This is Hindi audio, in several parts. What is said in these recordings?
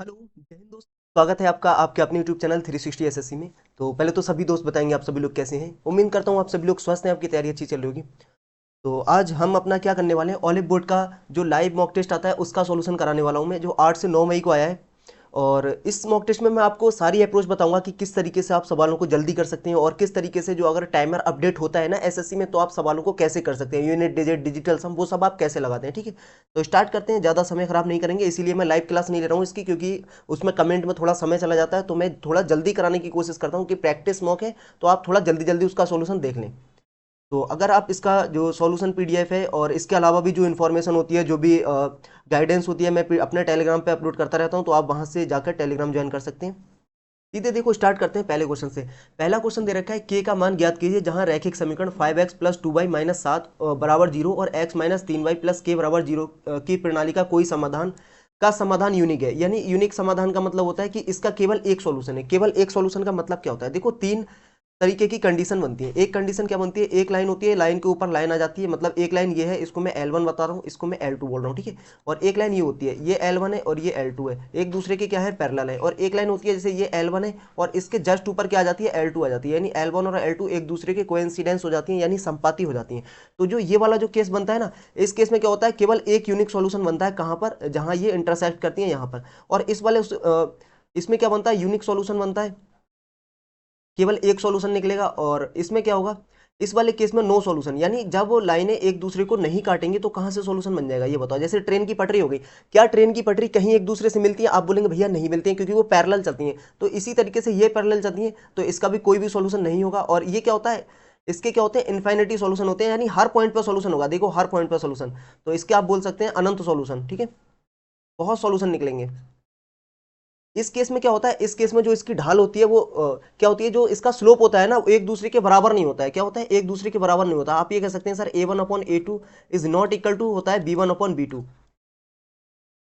हेलो जय हिंद दोस्त। स्वागत है आपका आपके अपने यूट्यूब चैनल 360 एसएससी में। तो पहले तो सभी दोस्त बताएंगे आप सभी लोग कैसे हैं। उम्मीद करता हूँ आप सभी लोग स्वस्थ हैं, आपकी तैयारी अच्छी चल रही होगी। तो आज हम अपना क्या करने वाले हैं, ऑलिव बोर्ड का जो लाइव मॉक टेस्ट आता है उसका सॉल्यूशन कराने वाला हूं मैं, जो 8 से 9 मई को आया है। और इस मॉक टेस्ट में मैं आपको सारी अप्रोच बताऊंगा कि किस तरीके से आप सवालों को जल्दी कर सकते हैं और किस तरीके से जो अगर टाइमर अपडेट होता है ना एसएससी में तो आप सवालों को कैसे कर सकते हैं, यूनिट डिजिट डिजिटल सम वो सब आप कैसे लगाते हैं। ठीक है, तो स्टार्ट करते हैं, ज़्यादा समय खराब नहीं करेंगे। इसीलिए मैं लाइव क्लास नहीं ले रहा हूँ इसकी, क्योंकि उसमें कमेंट में थोड़ा समय चला जाता है, तो मैं थोड़ा जल्दी कराने की कोशिश करता हूँ कि प्रैक्टिस मॉक है तो आप थोड़ा जल्दी जल्दी उसका सॉल्यूशन देख लें। तो अगर आप इसका जो सॉल्यूशन पीडीएफ है और इसके अलावा भी जो इन्फॉर्मेशन होती है, जो भी गाइडेंस होती है, मैं अपने टेलीग्राम पे अपलोड करता रहता हूँ, तो आप वहाँ से जाकर टेलीग्राम ज्वाइन कर सकते हैं। सीधे देखो स्टार्ट करते हैं पहले क्वेश्चन से। पहला क्वेश्चन दे रखा है के का मान ज्ञात कीजिए जहां रैखिक समीकरण 5x प्लस 2y माइनस 7 बराबर जीरो और x माइनस 3y प्लस के बराबर जीरो की प्रणाली का कोई समाधान का समाधान यूनिक है। यानी यूनिक समाधान का मतलब होता है कि इसका केवल एक सॉल्यूशन है। केवल एक सॉल्यूशन का मतलब क्या होता है, देखो तीन तरीके की कंडीशन बनती है। एक कंडीशन क्या बनती है, एक लाइन होती है, लाइन के ऊपर लाइन आ जाती है, मतलब एक लाइन ये है, इसको मैं L1 बता रहा हूँ, इसको मैं L2 बोल रहा हूँ। ठीक है, और एक लाइन ये होती है, ये L1 है और ये L2 है, एक दूसरे के क्या है पैरेलल है। और एक लाइन होती है जैसे ये L1 है और इसके जस्ट ऊपर क्या आ जाती है, L2 आ जाती है, यानी L1 और L2 एक दूसरे के कोइंसिडेंस हो जाती है, यानी संपाती हो जाती है। तो जो ये वाला जो केस बनता है ना, इस केस में क्या होता है, केवल एक यूनिक सॉल्यूशन बनता है। कहाँ पर, जहाँ ये इंटरसेक्ट करती है यहाँ पर। और इस वाले इसमें क्या बनता है, यूनिक सॉल्यूशन बनता है, केवल एक सॉल्यूशन निकलेगा। और इसमें क्या होगा, इस वाले केस में नो सॉल्यूशन, यानी जब वो लाइनें एक दूसरे को नहीं काटेंगी तो कहां से सॉल्यूशन बन जाएगा ये बताओ। जैसे ट्रेन की पटरी हो गई, क्या ट्रेन की पटरी कहीं एक दूसरे से मिलती है, आप बोलेंगे भैया नहीं मिलती है क्योंकि वो पैरेलल चलती हैं। तो इसी तरीके से ये पैरेलल चलती हैं, तो इसका भी कोई भी सॉल्यूशन नहीं होगा। और ये क्या होता है, इसके क्या होते हैं, इन्फिनिटी सॉल्यूशन होते हैं, यानी हर पॉइंट पर सॉल्यूशन होगा। देखो हर पॉइंट पर सॉल्यूशन, तो इसके आप बोल सकते हैं अनंत सॉल्यूशन। ठीक है, बहुत सॉल्यूशन निकलेंगे। इस केस में क्या होता है, इस केस में जो इसकी ढाल होती है वो क्या होती है, जो इसका स्लोप होता है ना, वो एक दूसरे के बराबर नहीं होता है। क्या होता है, एक दूसरे के बराबर नहीं होता। आप ये कह सकते हैं sir A1/A2 is not equal to होता है B1/B2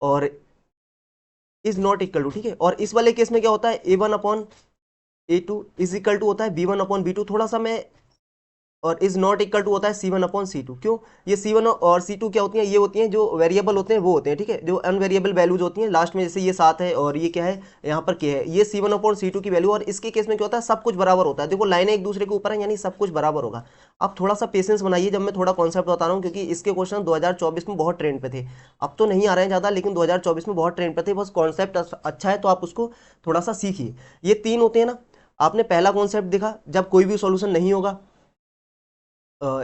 और इज नॉट इक्वल टू। ठीक है, और इस वाले केस में क्या होता है, A1/A2 इज इक्वल टू होता है B1/B2। थोड़ा सा मैं, और इज नॉट इक्वल टू होता है C1/C2। क्यों, ये C1 और C2 क्या होती हैं, ये होती हैं जो वेरिएबल होते हैं वो होते हैं। ठीक है, जो अनवेरिएबल वैल्यूज होती हैं लास्ट में, जैसे ये 7 है और ये क्या है यहाँ पर क्या है, ये C1/C2 की वैल्यू। और इसके केस में क्या होता है, सब कुछ बराबर होता है। देखो लाइनें एक दूसरे के ऊपर है, यानी सब कुछ बराबर होगा। आप थोड़ा सा पेशेंस बनाइए जब मैं थोड़ा कॉन्सेप्ट बता रहा हूँ, क्योंकि इसके क्वेश्चन 2024 में बहुत ट्रेंड पे थे। अब तो नहीं आ रहे हैं ज़्यादा, लेकिन 2024 में बहुत ट्रेंड पे थे। बस कॉन्सेप्ट अच्छा है तो आप उसको थोड़ा सा सीखिए। ये तीन होते हैं ना, आपने पहला कॉन्सेप्ट देखा, जब कोई भी सॉल्यूशन नहीं होगा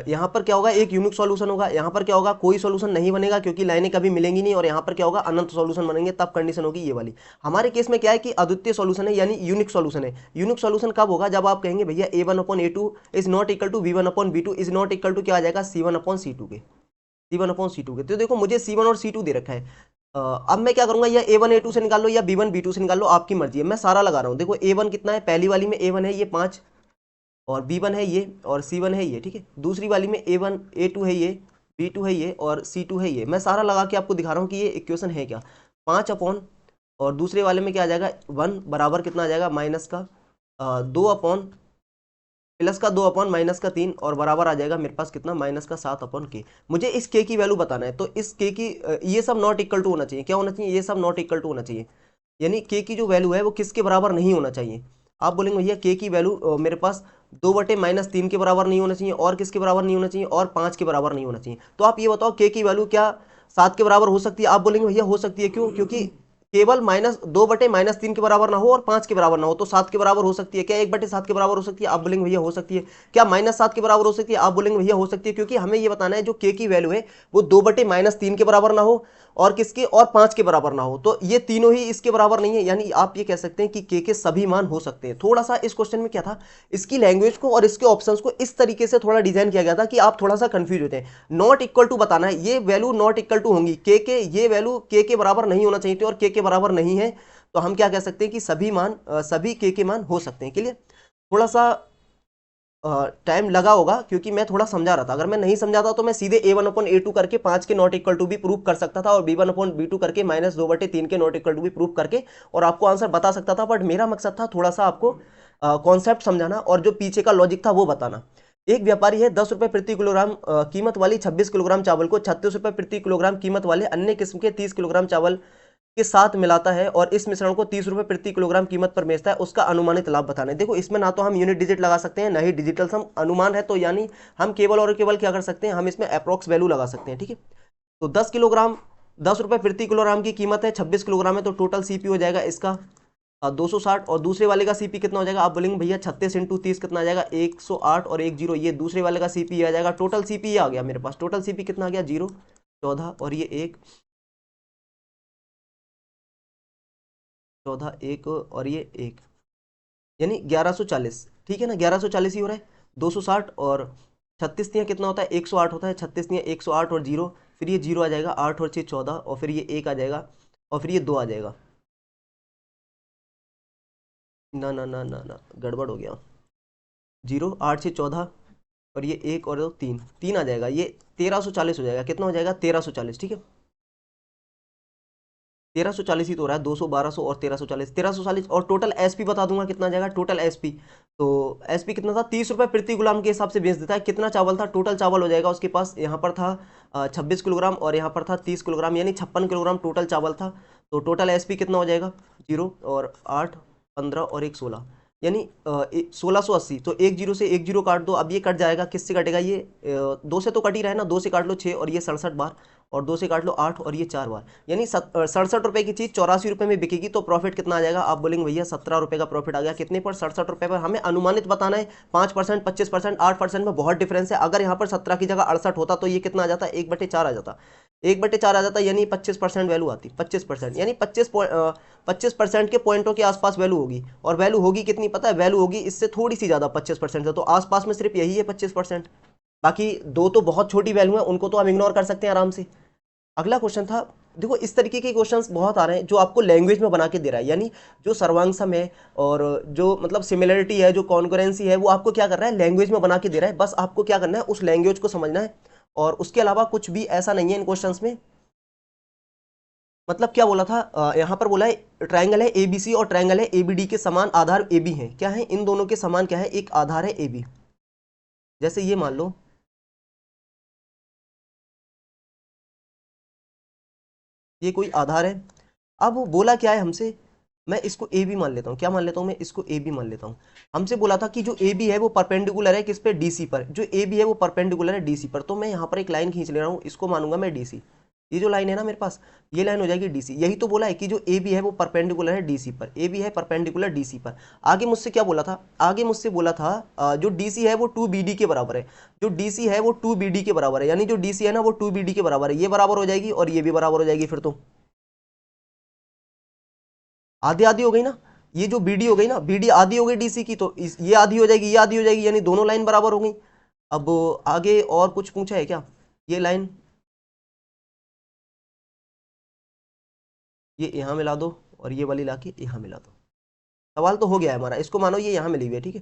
यहाँ पर क्या होगा, एक यूनिक सॉल्यूशन होगा। यहाँ पर क्या होगा, कोई सॉल्यूशन नहीं बनेगा क्योंकि लाइनें कभी मिलेंगी नहीं। और यहाँ पर क्या होगा, अनंत सॉल्यूशन बनेंगे, तब कंडीशन होगी ये वाली। हमारे केस में क्या है कि अद्वितीय सॉल्यूशन है, यानी यूनिक सॉल्यूशन है। यूनिक सॉल्यूशन कब होगा, जब आप कहेंगे भैया A1/A2 is not equal to B1/B2 is not equal to क्या आ जाएगा, C1/C2 के। C1/C2 के, तो देखो मुझे C1 और C2 दे रखा है। अब मैं क्या करूंगा, या A1/A2 से निकाल लो या B1/B2 से निकाल लो, आपकी मर्जी है। मैं सारा लगा रहा हूँ। देखो A1 कितना है, पहली वाली में A1 है ये 5, और B1 है ये, और C1 है ये। ठीक है, दूसरी वाली में A1 A2 है ये, B2 है ये, और C2 है ये। मैं सारा लगा के आपको दिखा रहा हूँ कि ये इक्वेशन है क्या। 5 अपॉन, और दूसरे वाले में क्या आ जाएगा 1 बराबर कितना आ जाएगा, माइनस का 2 अपॉन, प्लस का 2 अपॉन माइनस का 3, और बराबर आ जाएगा मेरे पास कितना, माइनस का 7 अपॉन के। मुझे इस के की वैल्यू बताना है, तो इस के की ये सब नॉट इक्वल टू होना चाहिए। क्या होना चाहिए, ये सब नॉट इक्वल टू होना चाहिए। यानी के की जो वैल्यू है वो किसके बराबर नहीं होना चाहिए। आप बोलेंगे भैया के की वैल्यू मेरे पास 2/-3 के बराबर नहीं होना चाहिए, और किसके बराबर नहीं होना चाहिए, और 5 के बराबर नहीं होना चाहिए। तो आप ये बताओ के की वैल्यू क्या 7 के बराबर हो सकती है। आप बोलेंगे भैया हो सकती है, क्यों, क्योंकि केवल -2/-3 के बराबर ना हो और 5 के बराबर ना हो, तो 7 के बराबर हो सकती है। क्या 1/7 के बराबर हो सकती है, आप बोलेंगे भैया हो सकती है। क्या -7 के बराबर हो सकती है, आप बोलेंगे भैया हो सकती है। क्योंकि हमें ये बताना है जो के की वैल्यू है वो 2/-3 के बराबर ना हो, और किसके, और 5 के बराबर ना हो। तो ये तीनों ही इसके बराबर नहीं है, यानी आप ये कह सकते हैं कि के सभी मान हो सकते हैं। थोड़ा सा इस क्वेश्चन में क्या था, इसकी लैंग्वेज को और इसके ऑप्शंस को इस तरीके से थोड़ा डिजाइन किया गया था कि आप थोड़ा सा कंफ्यूज होते हैं। नॉट इक्वल टू बताना है, ये वैल्यू नॉट इक्वल टू होंगी के ये वैल्यू के बराबर नहीं होना चाहिए थे, और के बराबर नहीं है। तो हम क्या कह सकते हैं कि सभी मान सभी के मान हो सकते हैं। क्लियर, थोड़ा सा टाइम लगा होगा क्योंकि मैं थोड़ा समझा रहा था। अगर मैं नहीं समझाता तो मैं सीधे A1/A2 करके 5 के नॉट इक्वल टू भी प्रूव कर सकता था, और B1/B2 करके -2/3 के नॉट इक्वल टू भी प्रूव करके और आपको आंसर बता सकता था। बट मेरा मकसद था थोड़ा सा आपको कॉन्सेप्ट समझाना और जो पीछे का लॉजिक था वो बताना। एक व्यापारी है 10 रुपए प्रति किलोग्राम कीमत वाली 26 किलोग्राम चावल को 36 रुपए प्रति किलोग्राम कीमत वाले अन्य किस्म के 30 किलोग्राम चावल के साथ मिलाता है और इस मिश्रण को 30 रुपए प्रति किलोग्राम कीमत पर बेचता है, उसका अनुमानित लाभ बताना है। देखो इसमें ना तो हम यूनिट डिजिट लगा सकते हैं, ना ही डिजिटल सम, अनुमान है तो यानी हम केवल और केवल क्या कर सकते हैं, हम इसमें अप्रोक्स वैल्यू लगा सकते हैं। ठीक है, तो 10 किलोग्राम 10 रुपए प्रति किलोग्राम की कीमत है, 26 किलोग्राम है, तो टोटल सीपी हो जाएगा इसका 260। और दूसरे वाले का सीपी कितना हो जाएगा, आप बोलेंगे भैया 36 इंटू 30 कितना आ जाएगा, 108 और 10, ये दूसरे वाले का सीपी आ जाएगा। टोटल सीपी ये आ गया मेरे पास, टोटल सीपी कितना आ गया 0, 14 और ये 1, 14, 1 और ये 1, यानी 1140। ठीक है ना, 1140 ही हो रहा है। 260 और 36 तियाँ कितना होता है, 108 होता है। 36 तियाँ 108 और 0, फिर ये 0 आ जाएगा, 8 और 6 14, और फिर ये 1 आ जाएगा, और फिर ये 2 आ जाएगा। ना ना ना ना ना, गड़बड़ हो गया। 0, 8, 6 14, और ये 1 और 2 3, 3 आ जाएगा, ये 1340 हो जाएगा। कितना हो जाएगा, 1340। ठीक है, 1340 ही तो हो रहा है, 200, 1200 और 1340, 1340। और टोटल एसपी बता दूंगा कितना जाएगा, टोटल एसपी। तो एसपी कितना था, 30 रुपए प्रति गुलाम के हिसाब से बेच देता है। कितना चावल था, टोटल चावल हो जाएगा उसके पास, यहाँ पर था 26 किलोग्राम और यहाँ पर था 30 किलोग्राम, यानी 56 किलोग्राम टोटल चावल था। तो टोटल एसपी कितना हो जाएगा, 0 और 8, 15 और 1 16, यानी 1680। तो 10 से 10 काट दो, अब ये कट जाएगा, किससे कटेगा, ये 2 से तो कट ही रहा है ना, 2 से काट लो 6 और ये 67 बार, और 2 से काट लो 8 और ये 4 बार, यानी 67 रुपए की चीज़ 84 रुपए में बिकेगी। तो प्रॉफिट कितना आ जाएगा, आप बोलेंगे भैया 17 रुपए का प्रॉफिट आ गया। कितने पर, 67 रुपए पर। हमें अनुमानित बताना है, 5%, 25%, 8% में बहुत डिफरेंस है। अगर यहाँ पर 17 की जगह 68 होता तो ये कितना आ जाता, 1/4 आ जाता, 1/4 आ जाता, यानी 25% वैल्यू आती, 25%, यानी 25% के पॉइंटों के आसपास वैल्यू होगी। और वैल्यू होगी कितनी पता है, वैल्यू होगी इससे थोड़ी सी ज़्यादा, 25% से। तो आसपास में सिर्फ यही है 25%, बाकी दो तो बहुत छोटी वैल्यू है, उनको तो हम इग्नोर कर सकते हैं आराम से। अगला क्वेश्चन था, देखो इस तरीके के क्वेश्चंस बहुत आ रहे हैं जो आपको लैंग्वेज में बना के दे रहा है, यानी जो सर्वांग सम है और जो मतलब सिमिलरिटी है, जो कॉन्करेंसी है, वो आपको क्या कर रहा है, लैंग्वेज में बना के दे रहा है। बस आपको क्या करना है, उस लैंग्वेज को समझना है, और उसके अलावा कुछ भी ऐसा नहीं है इन क्वेश्चंस में। मतलब क्या बोला था, यहाँ पर बोला है ट्राइंगल है एबीसी और ट्राइंगल है एबीडी के समान आधार एबी है। क्या है, इन दोनों के समान क्या है, एक आधार है एबी। जैसे ये मान लो ये कोई आधार है, अब वो बोला क्या है हमसे, मैं इसको ए बी मान लेता हूँ। क्या मान लेता हूँ, मैं इसको ए बी मान लेता हूँ। हमसे बोला था कि जो ए बी है वो परपेंडिकुलर है किस पे, डीसी पर। जो ए बी है वो परपेंडिकुलर है डीसी पर, तो मैं यहाँ पर एक लाइन खींच ले रहा हूँ, इसको मानूंगा मैं डीसी। ये जो लाइन है ना मेरे पास, ये लाइन हो जाएगी डीसी। यही तो बोला है कि जो ए बी है वो परपेंडिकुलर है डीसी पर, ए बी है परपेंडिकुलर डीसी पर। आगे मुझसे क्या बोला था, आगे मुझसे बोला था जो डीसी है वो 2BD के बराबर है। जो डीसी है वो 2BD के बराबर है, यानी जो डीसी है ना वो 2BD के बराबर है। ये बराबर हो जाएगी और ये भी बराबर हो जाएगी, फिर तो आधी आधी हो गई ना। ये जो बीडी हो गई ना, बीडी आधी हो गई डीसी की, तो ये आधी हो जाएगी, ये आधी हो जाएगी, यानी दोनों लाइन बराबर हो गई। अब आगे और कुछ पूछा है क्या, ये लाइन ये यहाँ मिला दो और ये वाली लाके यहाँ मिला दो। सवाल तो हो गया है हमारा, इसको मानो ये यहाँ मिली हुई है, ठीक है।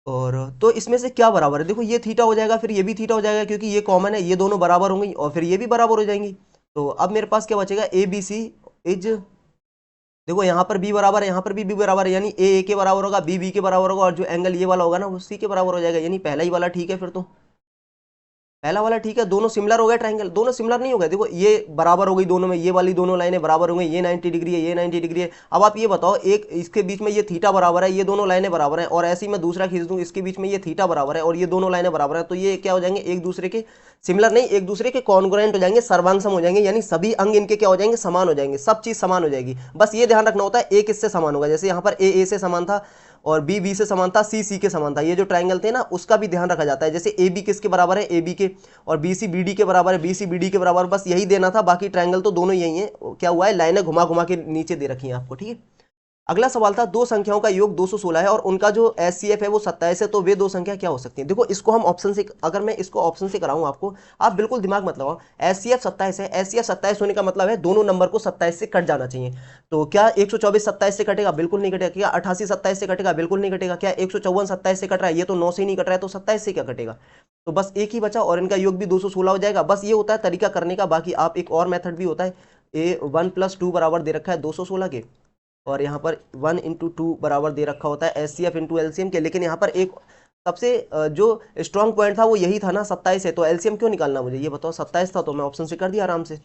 और तो इसमें से क्या बराबर है, देखो ये थीटा हो जाएगा, फिर ये भी थीटा हो जाएगा, क्योंकि ये कॉमन है, ये दोनों बराबर होंगी, और फिर ये भी बराबर हो जाएंगी। तो अब मेरे पास क्या बचेगा, ए बी सी इज, देखो यहाँ पर बी बराबर है, यहाँ पर भी बी बराबर है, यानी ए के बराबर होगा, बी के बराबर होगा, और जो एंगल ये वाला होगा ना वो सी के बराबर हो जाएगा, यानी पहला ही वाला ठीक है। फिर तो पहला वाला ठीक है, दोनों सिमिलर हो गए, ट्रायंगल दोनों सिमिलर नहीं हो गए। देखो ये बराबर हो गई दोनों में, ये वाली दोनों लाइनें बराबर हो गई, ये 90 डिग्री है, ये 90 डिग्री है। अब आप ये बताओ, एक इसके बीच में ये थीटा बराबर है, ये दोनों लाइनें बराबर हैं, और ऐसे ही मैं दूसरा खींच दूं, इसके बीच में ये थीटा बराबर है और ये दोनों लाइनें बराबर है, तो ये क्या हो जाएंगे, एक दूसरे के सिमिलर नहीं, एक दूसरे के कॉन्ग्रुएंट हो जाएंगे, सर्वांग हो जाएंगे, यानी सभी अंग इनके क्या हो जाएंगे, समान हो जाएंगे, सब चीज समान हो जाएगी। बस ये ध्यान रखना होता है, एक इससे समान होगा, जैसे यहाँ पर ए से समान था और बी से समान था, सी के समान था। ये जो ट्रायंगल थे ना उसका भी ध्यान रखा जाता है, जैसे ए बी किसके बराबर है, ए बी के, और बी सी बी डी के बराबर है, बी सी बी डी के बराबर, बस यही देना था। बाकी ट्रायंगल तो दोनों यही है, क्या हुआ है, लाइनें घुमा घुमा के नीचे दे रखी हैं आपको, ठीक है। अगला सवाल था, दो संख्याओं का योग 216 है और उनका जो एचसीएफ है वो 27 है, तो वे दो संख्या क्या हो सकती हैं। देखो इसको हम ऑप्शन से, अगर मैं इसको ऑप्शन से कराऊं आपको, आप बिल्कुल दिमाग मत लगाओ। एचसीएफ 27 है, एचसीएफ 27 होने का मतलब है दोनों नंबर को 27 से कट जाना चाहिए। तो क्या 124 27 से कटेगा, बिल्कुल नहीं कटेगा। क्या 88 27 से कटेगा, बिल्कुल नहीं कटेगा। क्या 154 27 से कट रहा है, ये तो 9 से ही नहीं कट रहा है, तो 27 से क्या कटेगा। तो बस एक ही बचा और इनका योग भी 216 हो जाएगा। बस ये होता है तरीका करने का, बाकी आप एक और मेथड भी होता है, ए 1+2 बराबर दे रखा है 216 के, और यहाँ पर 1 × 2 बराबर दे रखा होता है H C F into LCM के। लेकिन यहाँ पर एक सबसे जो स्ट्रॉन्ग पॉइंट था वो यही था ना, 27 है, तो एलसीएम क्यों निकालना मुझे ये बताओ। 27 था तो मैं ऑप्शन से कर दिया आराम से।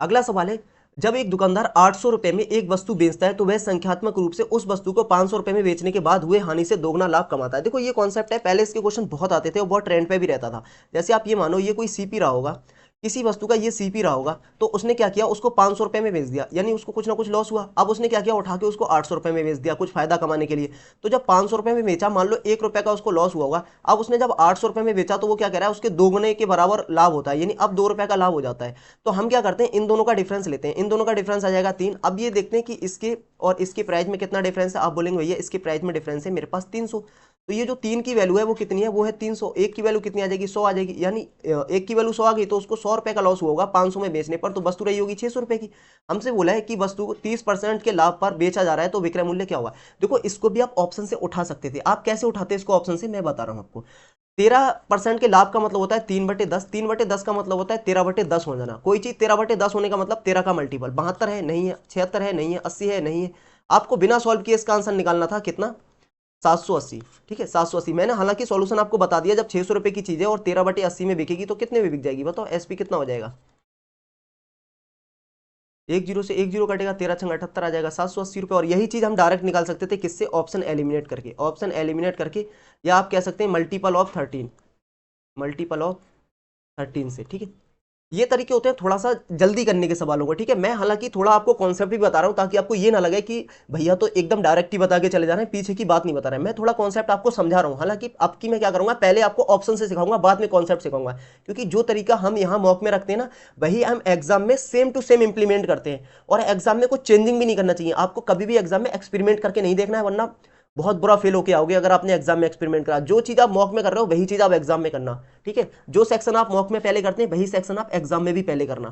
अगला सवाल है, जब एक दुकानदार 800 रुपए में एक वस्तु बेचता है तो वह संख्यात्मक रूप से उस वस्तु को 500 रुपए में बेचने के बाद हुए हानि से दोगुना लाभ कमाता है। देखो ये कॉन्सेप्ट है, पहले इसके क्वेश्चन बहुत आते थे और बहुत ट्रेंड पे भी रहता था। जैसे आप ये मानो ये कोई सीपी रहा होगा, किसी वस्तु का ये सीपी रहा होगा, तो उसने क्या किया, उसको 500 रुपए में बेच दिया, यानी उसको कुछ ना कुछ लॉस हुआ। अब उसने क्या किया, उठा के उसको 800 रुपए में बेच दिया कुछ फायदा कमाने के लिए। तो जब 500 रुपए में बेचा, मान लो 1 रुपए का उसको लॉस हुआ होगा, अब उसने जब 800 रुपए में बेचा तो वो क्या कह रहा है, उसके दोगुने के बराबर लाभ होता है, यानी अब 2 रुपए का लाभ हो जाता है। तो हम क्या करते हैं, इन दोनों का डिफरेंस लेते हैं, इन दोनों का डिफरेंस आ जाएगा 3। अब ये देखते हैं कि इसके और इसके प्राइस में कितना डिफरेंस है। आप बोलेंगे भैया इसके प्राइस में डिफरेंस है मेरे पास 300, तो ये जो 3 की वैल्यू है वो कितनी है, वो है 300। एक की वैल्यू कितनी आ जाएगी, 100 आ जाएगी, यानी एक की वैल्यू 100 आ गई तो उसको 100 रुपए का लॉस होगा 500 में बेचने पर, तो वस्तु रही होगी 600 रुपए की। हमसे बोला है कि वस्तु को 30% के लाभ पर बेचा जा रहा है तो विक्रय मूल्य क्या होगा। देखो इसको भी आप ऑप्शन से उठा सकते थे, आप कैसे उठाते हैं इसको ऑप्शन से, मैं बता रहा हूं आपको। 13% के लाभ का मतलब होता है 3/10, 3/10 का मतलब होता है 13/10 हो जाना। कोई चीज 13/10 होने का मतलब 13 का मल्टीपल 72 है नहीं है, 76 है नहीं है, 80 है नहीं है। आपको बिना सॉल्व किए इसका आंसर निकालना था कितना, 780। ठीक है 780। मैंने हालांकि सॉल्यूशन आपको बता दिया, जब 600 रुपए की चीज है और 13/80 में बिकेगी तो कितने में बिक जाएगी बताओ, एसपी कितना हो जाएगा। एक जीरो से एक जीरो कटेगा, 13×6 = 78 आ जाएगा 780 रुपये। और यही चीज हम डायरेक्ट निकाल सकते थे किससे, ऑप्शन एलिमिनेट करके, ऑप्शन एलिमिनेट करके, या आप कह सकते हैं मल्टीपल ऑफ 13, मल्टीपल ऑफ 13 से। ठीक है, ये तरीके होते हैं थोड़ा सा जल्दी करने के सवालों को। ठीक है, मैं हालांकि थोड़ा आपको कॉन्सेप्ट भी बता रहा हूं ताकि आपको ये ना लगे कि भैया तो एकदम डायरेक्ट ही बता के चले जा रहे हैं, पीछे की बात नहीं बता रहे हैं। मैं थोड़ा कॉन्सेप्ट आपको समझा रहा हूं। हालांकि अब की मैं क्या करूंगा, पहले आपको ऑप्शन से सिखाऊंगा, बाद में कॉन्सेप्ट सिखाऊंगा, क्योंकि जो तरीका हम यहाँ मॉक में रखते हैं ना, वही हम एग्जाम में सेम टू सेम इंप्लीमेंट करते हैं। और एग्जाम में कुछ चेंजिंग भी नहीं करना चाहिए। आपको कभी भी एग्जाम में एक्सपेरिमेंट करके नहीं देखना है, वरना बहुत बुरा फेल होके आओगे अगर आपने एग्जाम में एक्सपेरिमेंट करा। जो चीज आप मॉक में कर रहे हो वही चीज आप एग्जाम में करना। ठीक है, जो सेक्शन आप मॉक में पहले करते हैं वही सेक्शन आप एग्जाम में भी पहले करना,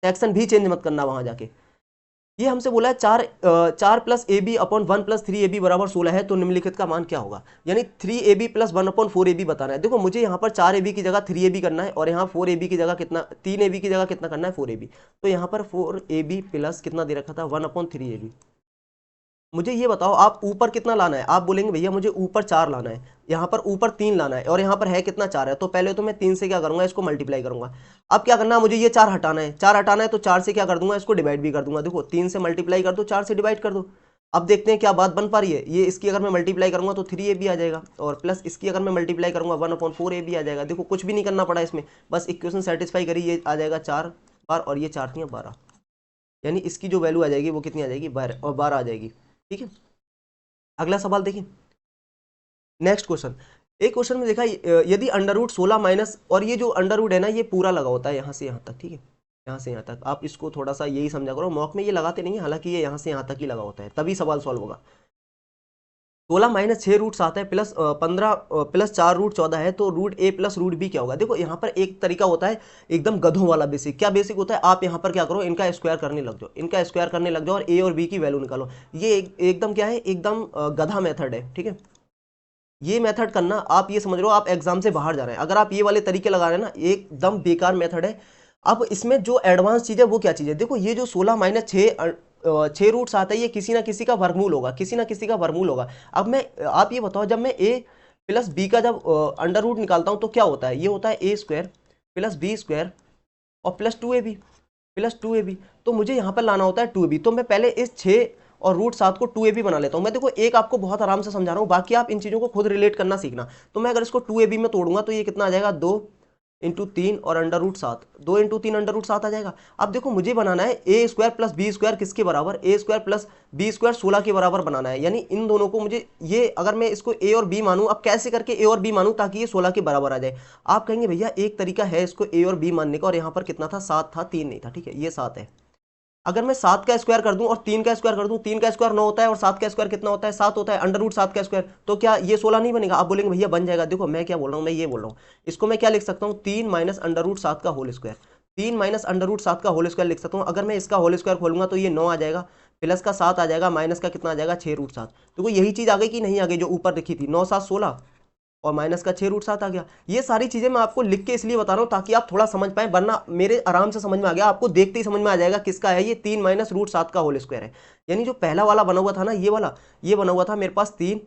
सेक्शन भी चेंज मत करना वहां जाके। ये हमसे बोला है 4+ab/1+3ab बराबर 16 है, तो निम्नलिखित का मान क्या होगा। यानी 3ab+1/4ab बताना है। देखो मुझे यहाँ पर 4ab की जगह 3ab करना है, और यहाँ 4ab की जगह कितना, 3ab की जगह कितना करना है 4ab। तो यहाँ पर 4ab प्लस कितना दे रखा था 1/3ab। मुझे ये बताओ आप ऊपर कितना लाना है। आप बोलेंगे भैया मुझे ऊपर 4 लाना है, यहाँ पर ऊपर 3 लाना है, और यहाँ पर है कितना 4 है। तो पहले तो मैं 3 से क्या करूंगा, इसको मल्टीप्लाई करूंगा। अब क्या करना है, मुझे ये 4 हटाना है, 4 हटाना है तो 4 से क्या कर दूंगा, इसको डिवाइड भी कर दूंगा। देखो 3 से मल्टीप्लाई कर दो, 4 से डिवाइड कर दो। अब देखते हैं क्या बात बन पा रही है। ये इसकी अगर मैं मल्टीप्लाई करूंगा तो 3ab आ जाएगा, और प्लस इसकी अगर मैं मल्टीप्लाई करूंगा 1/4ab आ जाएगा। देखो कुछ भी नहीं करना पड़ा इसमें, बस इक्वेशन सेटिस्फाई करी, ये आ जाएगा 4 बार, और ये 4 थी 12, यानी इसकी जो वैल्यू आ जाएगी वो कितनी आ जाएगी, 12 और 12 आ जाएगी। ठीक है, अगला सवाल देखिए, नेक्स्ट क्वेश्चन। एक क्वेश्चन में देखा, यदि अंडर रूट 16 माइनस, और ये जो अंडर रूट है ना ये पूरा लगा होता है यहाँ से यहाँ तक। ठीक है, यहाँ से यहाँ तक आप इसको थोड़ा सा यही समझा करो, मॉक में ये लगाते नहीं है, हालांकि ये यहाँ से यहाँ तक ही लगा होता है, तभी सवाल सॉल्व होगा। 16 - 6 √7 है, प्लस 15 प्लस 4 √14 है, तो √a प्लस √b क्या होगा। देखो यहाँ पर एक तरीका होता है एकदम गधों वाला बेसिक। क्या बेसिक होता है, आप यहाँ पर क्या करो, इनका स्क्वायर करने लग जाओ, इनका स्क्वायर करने लग जाओ, और a और b की वैल्यू निकालो। ये एकदम क्या है, एकदम गधा मेथड है। ठीक है, ये मेथड करना, आप ये समझ लो आप एग्जाम से बाहर जा रहे हैं अगर आप ये वाले तरीके लगा रहे हैं ना, एकदम बेकार मेथड है। अब इसमें जो एडवांस चीज है वो क्या चीज है, देखो ये जो 16 - 6 है, ये किसी ना किसी का वर्गमूल होगा, किसी ना किसी का वर्गमूल होगा। अब मैं, आप ये बताओ, जब मैं a प्लस बी का जब अंडर रूट निकालता हूं तो क्या होता है, ये होता है a² प्लस b² और प्लस 2ab। तो मुझे यहाँ पर लाना होता है 2ab। तो मैं पहले इस 6 और √7 को 2ab बना लेता हूँ। मैं देखो एक आपको बहुत आराम से समझा रहा हूँ, बाकी आप इन चीज़ों को खुद रिलेट करना सीखना। तो मैं अगर इसको 2ab में तोड़ूंगा तो ये कितना आ जाएगा, 2 × 3 और अंडर रूट 7, 2 × 3 अंडर रूट 7 आ जाएगा। अब देखो मुझे बनाना है a² प्लस b² किसके बराबर, a² प्लस b² 16 के बराबर बनाना है। यानी इन दोनों को मुझे, ये अगर मैं इसको a और b मानूं, अब कैसे करके a और b मानूं ताकि ये 16 के बराबर आ जाए। आप कहेंगे भैया एक तरीका है इसको a और b मानने का, और यहाँ पर कितना था, 7 था, 3 नहीं था। ठीक है, ये 7 है। अगर मैं 7 का स्क्वायर कर दूं और 3 का स्क्वायर कर दूं, 3 का स्क्वायर 9 होता है और 7 का स्क्वायर कितना होता है, 7 होता है, अंडर रूट 7 का स्क्वायर, तो क्या ये 16 नहीं बनेगा। आप बोलेंगे भैया बन जाएगा। देखो मैं क्या बोल रहा हूँ, मैं ये बोल रहा हूँ, इसको मैं क्या लिख सकता हूँ, 3 माइनस अंडर रूट 7 का whole square, 3 minus under root 7 का होल स्क्वायर लिख सकता हूँ। अगर मैं इसका होल स्क्वायर खोलूंगा तो ये 9 आ जाएगा, प्लस का 7 आ जाएगा, माइनस का कितना आ जाएगा, 6 √7। तो यही चीज आ गई कि नहीं आ गई, जो ऊपर लिखी थी 9 7 16 और माइनस का 6 √7 आ गया। ये सारी चीजें मैं आपको लिख के इसलिए बता रहा हूं ताकि आप थोड़ा समझ पाए, वरना मेरे आराम से समझ में आ गया, आपको देखते ही समझ में आ जाएगा किसका है ये, 3 माइनस √7 का होल स्क्वायर है। यानी जो पहला वाला बना हुआ था ना, ये वाला, ये बना हुआ था मेरे पास 3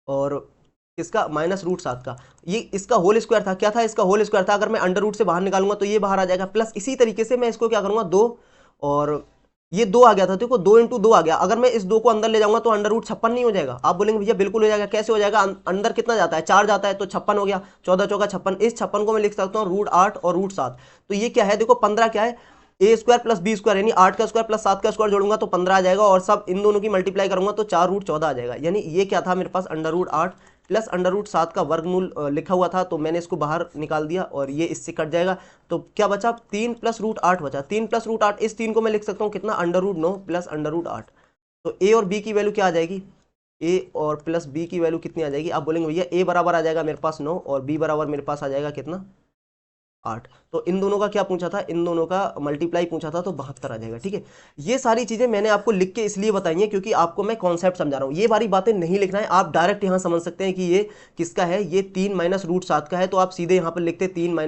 और इसका -√7 का, ये इसका होल स्क्वायर था। क्या था, इसका होल स्क्वायर था। अगर मैं अंडर रूट से बाहर निकालूंगा तो ये बाहर आ जाएगा, प्लस इसी तरीके से मैं इसको क्या करूंगा, 2 और ये 2 आ गया था, देखो 2 × 2 आ गया। अगर मैं इस 2 को अंदर ले जाऊंगा तो √56 नहीं हो जाएगा? आप बोलेंगे भैया बिल्कुल हो जाएगा। कैसे हो जाएगा? अंदर कितना जाता है? 4 जाता है, तो 56 हो गया। 14 चौका 56। इस 56 को मैं लिख सकता हूँ √8 और √7। तो ये क्या है? देखो 15 क्या है? a² + b² यानी 8 का स्क्वायर प्लस 7 का स्क्वायर जोड़ूंगा तो 15 आ जाएगा, और सब इन दोनों की मल्टीप्लाई करूंगा तो 4√14 आ जाएगा। यानी ये क्या था मेरे पास? √8 प्लस √7 का वर्गमूल लिखा हुआ था, तो मैंने इसको बाहर निकाल दिया और ये इससे कट जाएगा। तो क्या बचा? 3 + √8 बचा। 3 + √8, इस 3 को मैं लिख सकता हूँ कितना? √9 प्लस √8। तो ए और बी की वैल्यू क्या आ जाएगी? ए और प्लस बी की वैल्यू कितनी आ जाएगी? आप बोलेंगे भैया ए बराबर आ जाएगा मेरे पास 9 और बी बराबर मेरे पास आ जाएगा कितना? 8। तो इन दोनों का क्या पूछा था? इन दोनों का मल्टीप्लाई पूछा था, तो 72 आ जाएगा। ठीक है, ये सारी चीजें मैंने आपको लिख के इसलिए बताई हैं क्योंकि आपको मैं कॉन्सेप्ट समझा रहा हूँ। ये बारी बातें नहीं लिखना है, आप डायरेक्ट यहाँ समझ सकते हैं कि ये किसका है। ये 3 - √7 का है, तो आप सीधे यहाँ पर लिखते 3 -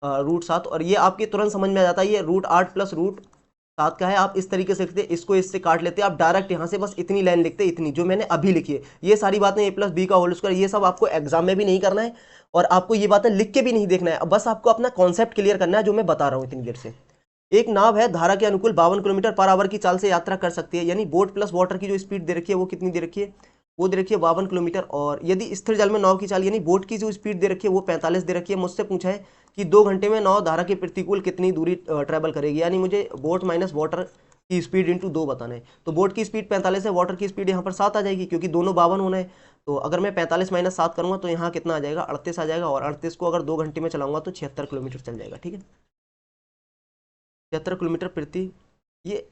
√7 और ये आपके तुरंत समझ में आ जाता है। ये √8 प्लस √7 का है। आप इस तरीके से लिखते, इसको इससे काट लेते, आप डायरेक्ट यहाँ से बस इतनी लाइन लिखते, इतनी जो मैंने अभी लिखी है। ये सारी बातें a + b का होल स्क्वायर, ये सब आपको एग्जाम में भी नहीं करना है और आपको ये बातें लिख के भी नहीं देखना है। बस आपको अपना कॉन्सेप्ट क्लियर करना है जो मैं बता रहा हूँ इतनी देर से। एक नाव है, धारा के अनुकूल 52 किलोमीटर पर आवर की चाल से यात्रा कर सकती है। यानी बोट प्लस वाटर की जो स्पीड दे रखी है वो कितनी दे रखी है? वो दे रखी है 52 किलोमीटर। और यदि स्थिर जल में नाव की चाल यानी बोट की जो स्पीड दे रखी है वो 45 दे रखी है। मुझसे पूछा है कि 2 घंटे में नाव धारा के प्रतिकूल कितनी दूरी ट्रेवल करेगी। यानी मुझे बोट माइनस वाटर की स्पीड इंटू 2 बताना है। तो बोट की स्पीड 45 है, वाटर की स्पीड यहाँ पर 7 आ जाएगी क्योंकि दोनों 52 होना है। तो अगर मैं 45 - 7 करूंगा तो यहाँ कितना आ जाएगा? 38 आ जाएगा। और 38 को अगर 2 घंटे में चलाऊंगा तो 76 किलोमीटर चल जाएगा। ठीक है, 76 किलोमीटर प्रति ये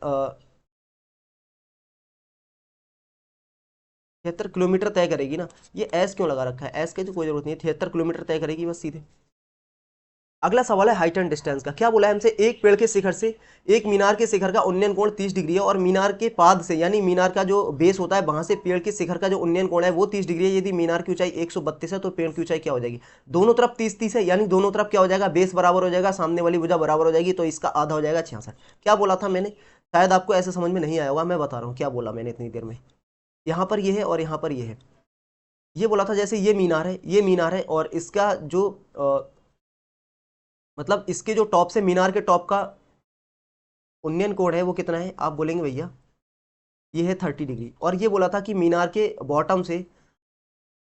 76 किलोमीटर तय करेगी ना। ये एस क्यों लगा रखा है? एस की तो कोई जरूरत नहीं है, 76 किलोमीटर तय करेगी बस सीधे। अगला सवाल है हाइट एंड डिस्टेंस का। क्या बोला है हमसे? एक पेड़ के शिखर से एक मीनार के शिखर का उन्नयन कोण 30 डिग्री है और मीनार के पाद से यानी मीनार का जो बेस होता है वहां से पेड़ के शिखर का जो उन्नयन कोण है वो 30 डिग्री है। यदि मीनार की ऊंचाई 132 है तो पेड़ की ऊंचाई क्या हो जाएगी? दोनों तरफ 30-30 है, यानी दोनों तरफ क्या हो जाएगा? बेस बराबर हो जाएगा, सामने वाली भुजा बराबर हो जाएगी, तो इसका आधा हो जाएगा 66। क्या बोला था मैंने? शायद आपको ऐसे समझ में नहीं आया होगा, मैं बता रहा हूँ क्या बोला मैंने इतनी देर में। यहाँ पर ये है और यहाँ पर ये है। ये बोला था जैसे ये मीनार है, ये मीनार है और इसका जो मतलब इसके जो टॉप से मीनार के टॉप का उन्नयन कोण है वो कितना है? आप बोलेंगे भैया ये है 30 डिग्री। और ये बोला था कि मीनार के बॉटम से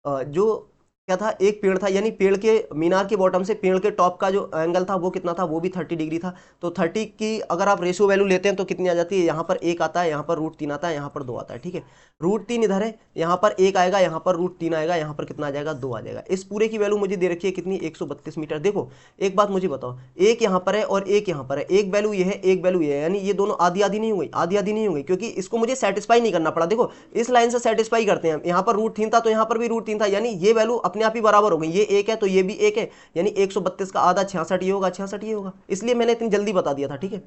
जो क्या था? एक पेड़ था, यानी पेड़ के मीनार के बॉटम से पेड़ के टॉप का जो एंगल था वो कितना था? वो भी 30 डिग्री था। तो 30 की अगर आप रेशियो वैल्यू लेते हैं तो कितनी आ जाती है? यहाँ पर 1 आता है, यहाँ पर √3 आता है, यहाँ पर 2 आता है। ठीक है, √3 इधर है, यहाँ पर 1 आएगा, यहाँ पर √3 आएगा, यहाँ पर कितना आ जाएगा? 2 आ जाएगा। इस पूरे की वैल्यू मुझे दे रखी है कितनी? 132 मीटर। देखो एक बात मुझे बताओ, एक यहाँ पर है और एक यहाँ पर है, एक वैल्यू ये है, एक वैल्यू ये है, यानी ये दोनों आधी आधी नहीं हो गई? आधी आधी नहीं हो गई क्योंकि इसको मुझे सेटिस्फाई नहीं करना पड़ा। देखो इस लाइन से सेटिस्फाई करते हैं, यहाँ पर √3 था तो यहाँ पर भी √3 था, यानी ये वैल्यू अपने आप ही बराबर हो गई। ये 1 है तो ये भी 1 है, यानी 132 का आधा 66 ये होगा, 66 ये होगा। इसलिए मैंने इतनी जल्दी बता दिया था। ठीक है,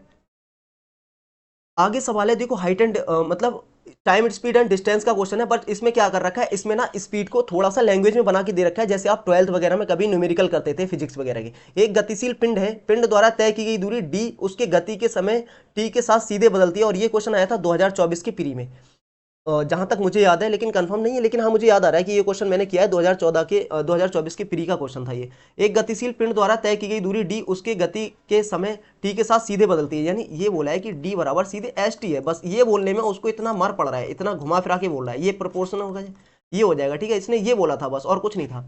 आगे सवाल है, देखो हाइट एंड मतलब टाइम स्पीड एंड डिस्टेंस का क्वेश्चन है, बट इसमें क्या कर रखा है? इसमें ना स्पीड को थोड़ा सा लैंग्वेज में बना के दे रखा है, जैसे आप 12th वगैरह में कभी न्यूमेरिकल करते थे फिजिक्स वगैरह के। एक गतिशील पिंड है, पिंड द्वारा तय की गई दूरी d उसके गति के समय t के साथ सीधे बदलती है। और ये क्वेश्चन आया था 2024 के प्री में, जहां तक मुझे याद है, लेकिन कंफर्म नहीं है, लेकिन हाँ मुझे याद आ रहा है कि ये क्वेश्चन मैंने किया है 2024 के प्री का क्वेश्चन था ये। एक गतिशील पिंड द्वारा तय की गई दूरी d उसके गति के समय t के साथ सीधे बदलती है। यानी ये बोला है कि d बराबर सीधे st है। बस ये बोलने में उसको इतना मार पड़ रहा है, इतना घुमा फिरा के बोल रहा है, ये प्रोपोर्शनल होगा, ये हो जाएगा। ठीक है, इसने ये बोला था बस, और कुछ नहीं था।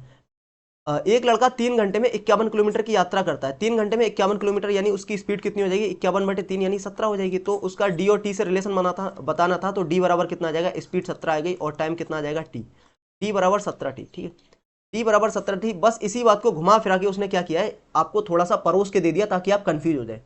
एक लड़का 3 घंटे में 51 किलोमीटर की यात्रा करता है। 3 घंटे में 51 किलोमीटर, यानी उसकी स्पीड कितनी हो जाएगी? 51/3 यानी 17 हो जाएगी। तो उसका डी और टी से रिलेशन बताना था, तो डी बराबर कितना आ जाएगा? स्पीड 17 आ गई और टाइम कितना आ जाएगा? टी। टी बराबर 17 टी। ठीक है, टी बराबर 17 टी। बस इसी बात को घुमा फिरा के उसने क्या किया है, आपको थोड़ा सा परोस के दे दिया ताकि आप कंफ्यूज हो जाए।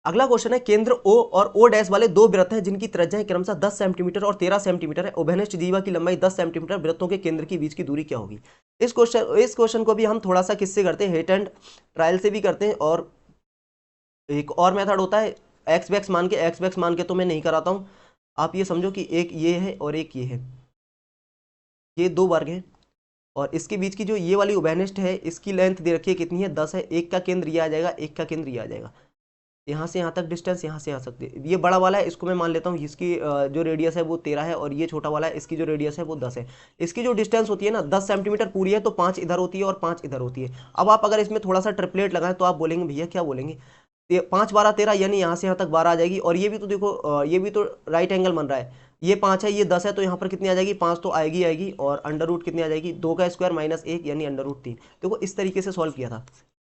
अगला क्वेश्चन है, केंद्र O और O' वाले दो वृत्त हैं जिनकी त्रिज्याएं क्रमशः 10 सेंटीमीटर और 13 सेंटीमीटर है। उभयनिष्ठ जीवा की लंबाई 10 सेंटीमीटर, वृत्तों के केंद्र के बीच की दूरी क्या होगी? इस क्वेश्चन को भी हम थोड़ा सा किससे करते हैं? हिट एंड ट्रायल से भी करते हैं, और एक और मेथड होता है एक्स बैक्स मान के तो मैं नहीं कराता हूँ। आप ये समझो कि एक ये है और एक ये है, ये दो वर्ग हैं और इसके बीच की जो ये वाली उभयनिष्ठ है इसकी लेंथ दे रखी है कितनी है? 10 है। एक का केंद्र ये आ जाएगा, एक का केंद्र ये आ जाएगा। यहाँ से यहाँ तक डिस्टेंस, यहाँ से यहाँ तक, ये बड़ा वाला है इसको मैं मान लेता हूँ, इसकी जो रेडियस है वो 13 है, और ये छोटा वाला है इसकी जो रेडियस है वो 10 है। इसकी जो डिस्टेंस होती है ना 10 सेंटीमीटर पूरी है, तो 5 इधर होती है और 5 इधर होती है। अब आप अगर इसमें थोड़ा सा ट्रिपलेट लगाएं तो आप बोलेंगे भैया क्या बोलेंगे? 5 12 13, यानी यहाँ से यहाँ तक 12 आ जाएगी। और ये भी तो देखो ये भी तो राइट एंगल बन रहा है, ये 5 है ये 10 है, तो यहाँ पर कितनी आ जाएगी 5 तो आएगी आएगी, और अंडर रूट कितनी आ जाएगी 2 का स्क्वायर माइनस 1 यानी अंडर रूट 3। देखो इस तरीके से सॉल्व किया था,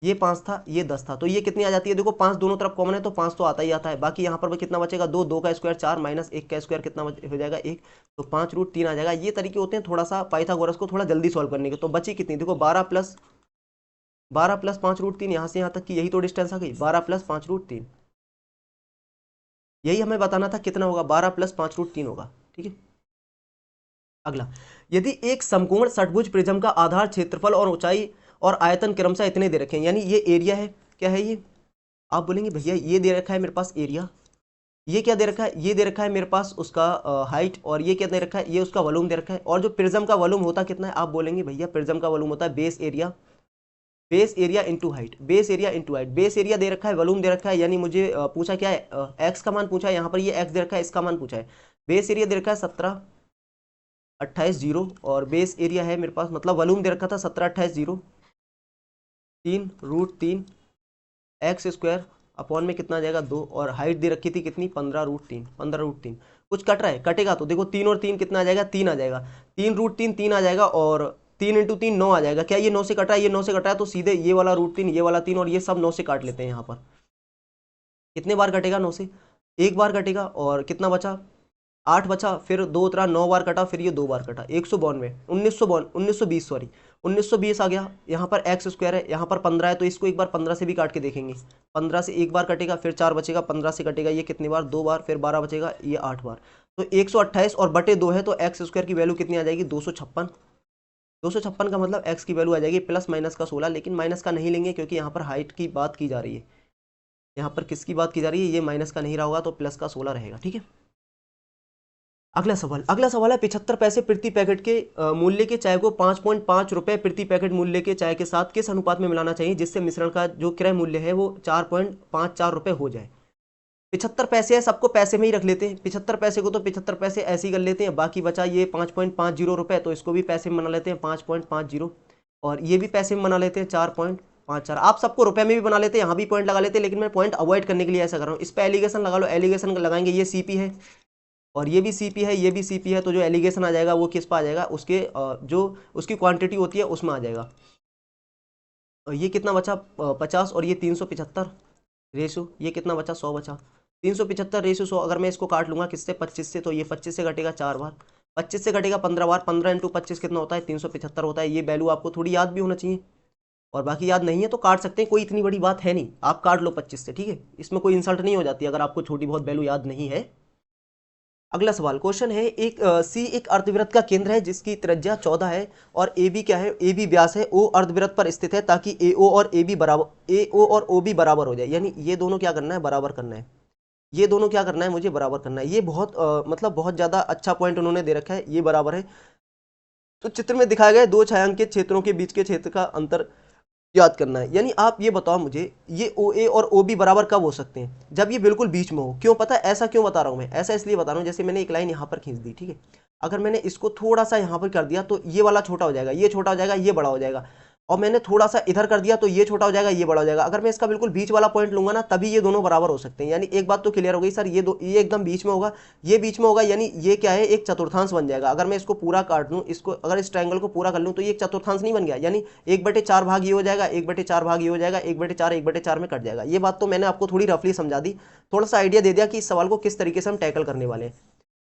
ये 5 था ये 10 था, तो ये कितनी आ जाती है, देखो 5 दोनों तरफ कॉमन है तो 5 तो आता ही आता है। बाकी यहाँ पर भी कितना बचेगा 2, 2 का स्क्वायर 4 माइनस 1 का स्क्वायर कितना हो जाएगा 1, तो 5√3 आ जाएगा। ये तरीके होते हैं थोड़ा सा पाइथागोरस को थोड़ा जल्दी सॉल्व करने के। तो बची कितनी, देखो 12 प्लस 5√3, यहाँ से यहाँ तक की यही तो डिस्टेंस आ गई, 12 प्लस 5√3, यही हमें बताना था कितना होगा, 12 प्लस 5√3 होगा। ठीक है, अगला, यदि एक समकोण षटभुज प्रिज्म का आधार क्षेत्रफल और ऊंचाई और आयतन क्रमशः इतने दे रखे हैं, यानी ये एरिया है, क्या है ये, आप बोलेंगे भैया ये दे रखा है मेरे पास एरिया, ये क्या दे रखा है, ये दे रखा है मेरे पास उसका हाइट, और ये क्या दे रखा है, ये उसका वॉल्यूम दे रखा है। और जो प्रिज्म का वॉल्यूम होता कितना है, आप बोलेंगे भैया प्रिज्म का वॉल्यूम होता है base area into height, base area into height. Base area दे रखा है, वॉल्यूम दे रखा है, यानी मुझे पूछा क्या है, एक्स का मान पूछा है, यहाँ पर ये एक्स दे रखा है, इसका मान पूछा है। बेस एरिया दे रखा है 17 28 0, और बेस एरिया है मेरे पास, मतलब वॉल्यूम दे रखा था 17 28 0, 3√3 एक्स स्क्वायर अपॉन में कितना आ जाएगा 2, और हाइट दे रखी थी कितनी 15√3। कुछ कट रहा है, कटेगा तो देखो 3 और 3 कितना आ जाएगा 3 आ जाएगा, 3√3 3 आ जाएगा, और 3 इंटू 3 9 आ जाएगा। क्या ये 9 से कट रहा है, ये 9 से कट रहा है, तो सीधे ये वाला √3 ये वाला 3 और ये सब 9 से काट लेते हैं। यहाँ पर कितने बार कटेगा 9 से, एक बार कटेगा, और कितना बचा 8 बचा, फिर 2 उतरा 9 बार कटा, फिर ये 2 बार कटा, 192 1920 सॉरी 1920 आ गया। यहाँ पर एक्स स्क्वायर है, यहाँ पर 15 है, तो इसको एक बार 15 से भी काट के देखेंगे, 15 से एक बार कटेगा, फिर 4 बचेगा, 15 से कटेगा ये कितनी बार 2 बार, फिर 12 बचेगा ये 8 बार, तो 128 और बटे 2 है, तो एक्स स्क्वायर की वैल्यू कितनी आ जाएगी 256। 256 का मतलब एक्स की वैल्यू आ जाएगी प्लस माइनस का 16, लेकिन माइनस का नहीं लेंगे क्योंकि यहाँ पर हाइट की बात की जा रही है, यहाँ पर किसकी बात की जा रही है, ये माइनस का नहीं रहा होगा, तो प्लस का 16 रहेगा। ठीक है, अगला सवाल है 75 पैसे प्रति पैकेट के मूल्य के चाय को 5.5 रुपए प्रति पैकेट मूल्य के चाय के साथ किस अनुपात में मिलाना चाहिए जिससे मिश्रण का जो क्रय मूल्य है वो 4.54 रुपए हो जाए। 75 पैसे है, सबको पैसे में ही रख लेते हैं, 75 पैसे को तो 75 पैसे ऐसे ही कर लेते हैं, बाकी बचा ये 5.50 रुपए, तो इसको भी पैसे में बना लेते हैं 5.50, और ये भी पैसे में बना लेते हैं 4.54। आप सबको रुपए में भी बना लेते हैं, यहाँ भी पॉइंट लगा लेते हैं, लेकिन मैं पॉइंट अवॉइड करने के लिए ऐसा कर रहा हूँ। इस पर एलिगेशन लगा लो, एलिगेशन लगाएंगे, ये सीपी है और ये भी सीपी है, ये भी सीपी है, तो जो एलिगेशन आ जाएगा वो किस पर आ जाएगा, उसके जो उसकी क्वांटिटी होती है उसमें आ जाएगा। ये कितना बचा 50, और ये 375 रेशो, ये कितना बचा 100 बचा, 375 रेशो 100। अगर मैं इसको काट लूंगा किससे 25 से, तो ये 25 से कटेगा 4 बार, 25 से कटेगा 15 बार, 15 इंटू 25 कितना होता है 375 होता है। ये वैल्यू आपको थोड़ी याद भी होना चाहिए, और बाकी याद नहीं है तो काट सकते हैं, कोई इतनी बड़ी बात है नहीं, आप काट लो 25 से, ठीक है, इसमें कोई इंसल्ट नहीं हो जाती अगर आपको छोटी बहुत वैल्यू याद नहीं है। अगला सवाल क्वेश्चन है, एक सी एक अर्धवृत्त का केंद्र है जिसकी त्रिज्या 14 है और ए बी क्या है, ए बी व्यास है, ओ अर्धवृत्त पर स्थित है ताकि ए ओ और ए बी बराबर, ए ओ और ओ बी बराबर हो जाए, यानी ये दोनों क्या करना है बराबर करना है, ये दोनों क्या करना है मुझे बराबर करना है। ये बहुत मतलब बहुत ज्यादा अच्छा पॉइंट उन्होंने दे रखा है, ये बराबर है। तो चित्र में दिखाए गए दो छायांकित क्षेत्रों के बीच के क्षेत्र का अंतर याद करना है, यानी आप ये बताओ मुझे ये ओ ए और ओ बी बराबर कब हो सकते हैं, जब ये बिल्कुल बीच में हो। क्यों पता है ऐसा क्यों बता रहा हूं मैं, ऐसा इसलिए बता रहा हूं, जैसे मैंने एक लाइन यहाँ पर खींच दी, ठीक है, अगर मैंने इसको थोड़ा सा यहाँ पर कर दिया तो ये वाला छोटा हो जाएगा, ये छोटा हो जाएगा, ये बड़ा हो जाएगा, और मैंने थोड़ा सा इधर कर दिया तो ये छोटा हो जाएगा, ये बड़ा हो जाएगा। अगर मैं इसका बिल्कुल बीच वाला पॉइंट लूंगा ना तभी ये दोनों बराबर हो सकते हैं। यानी एक बात तो क्लियर हो गई सर, ये एकदम बीच में होगा, ये बीच में होगा, यानी ये क्या है एक चतुर्थांश बन जाएगा। अगर मैं इसको पूरा काट लूँ, इसको अगर इस ट्रायंगल को पूरा कर लूँ तो ये एक चतुर्थांश नहीं बन गया, यानी 1/4 भाग ये हो जाएगा, 1/4 भाग ये हो जाएगा, 1/4 में कट जाएगा। ये बात तो मैंने आपको थोड़ी रफली समझा दी, थोड़ा सा आइडिया दे दिया कि इस सवाल को किस तरीके से हम टैकल करने वाले हैं।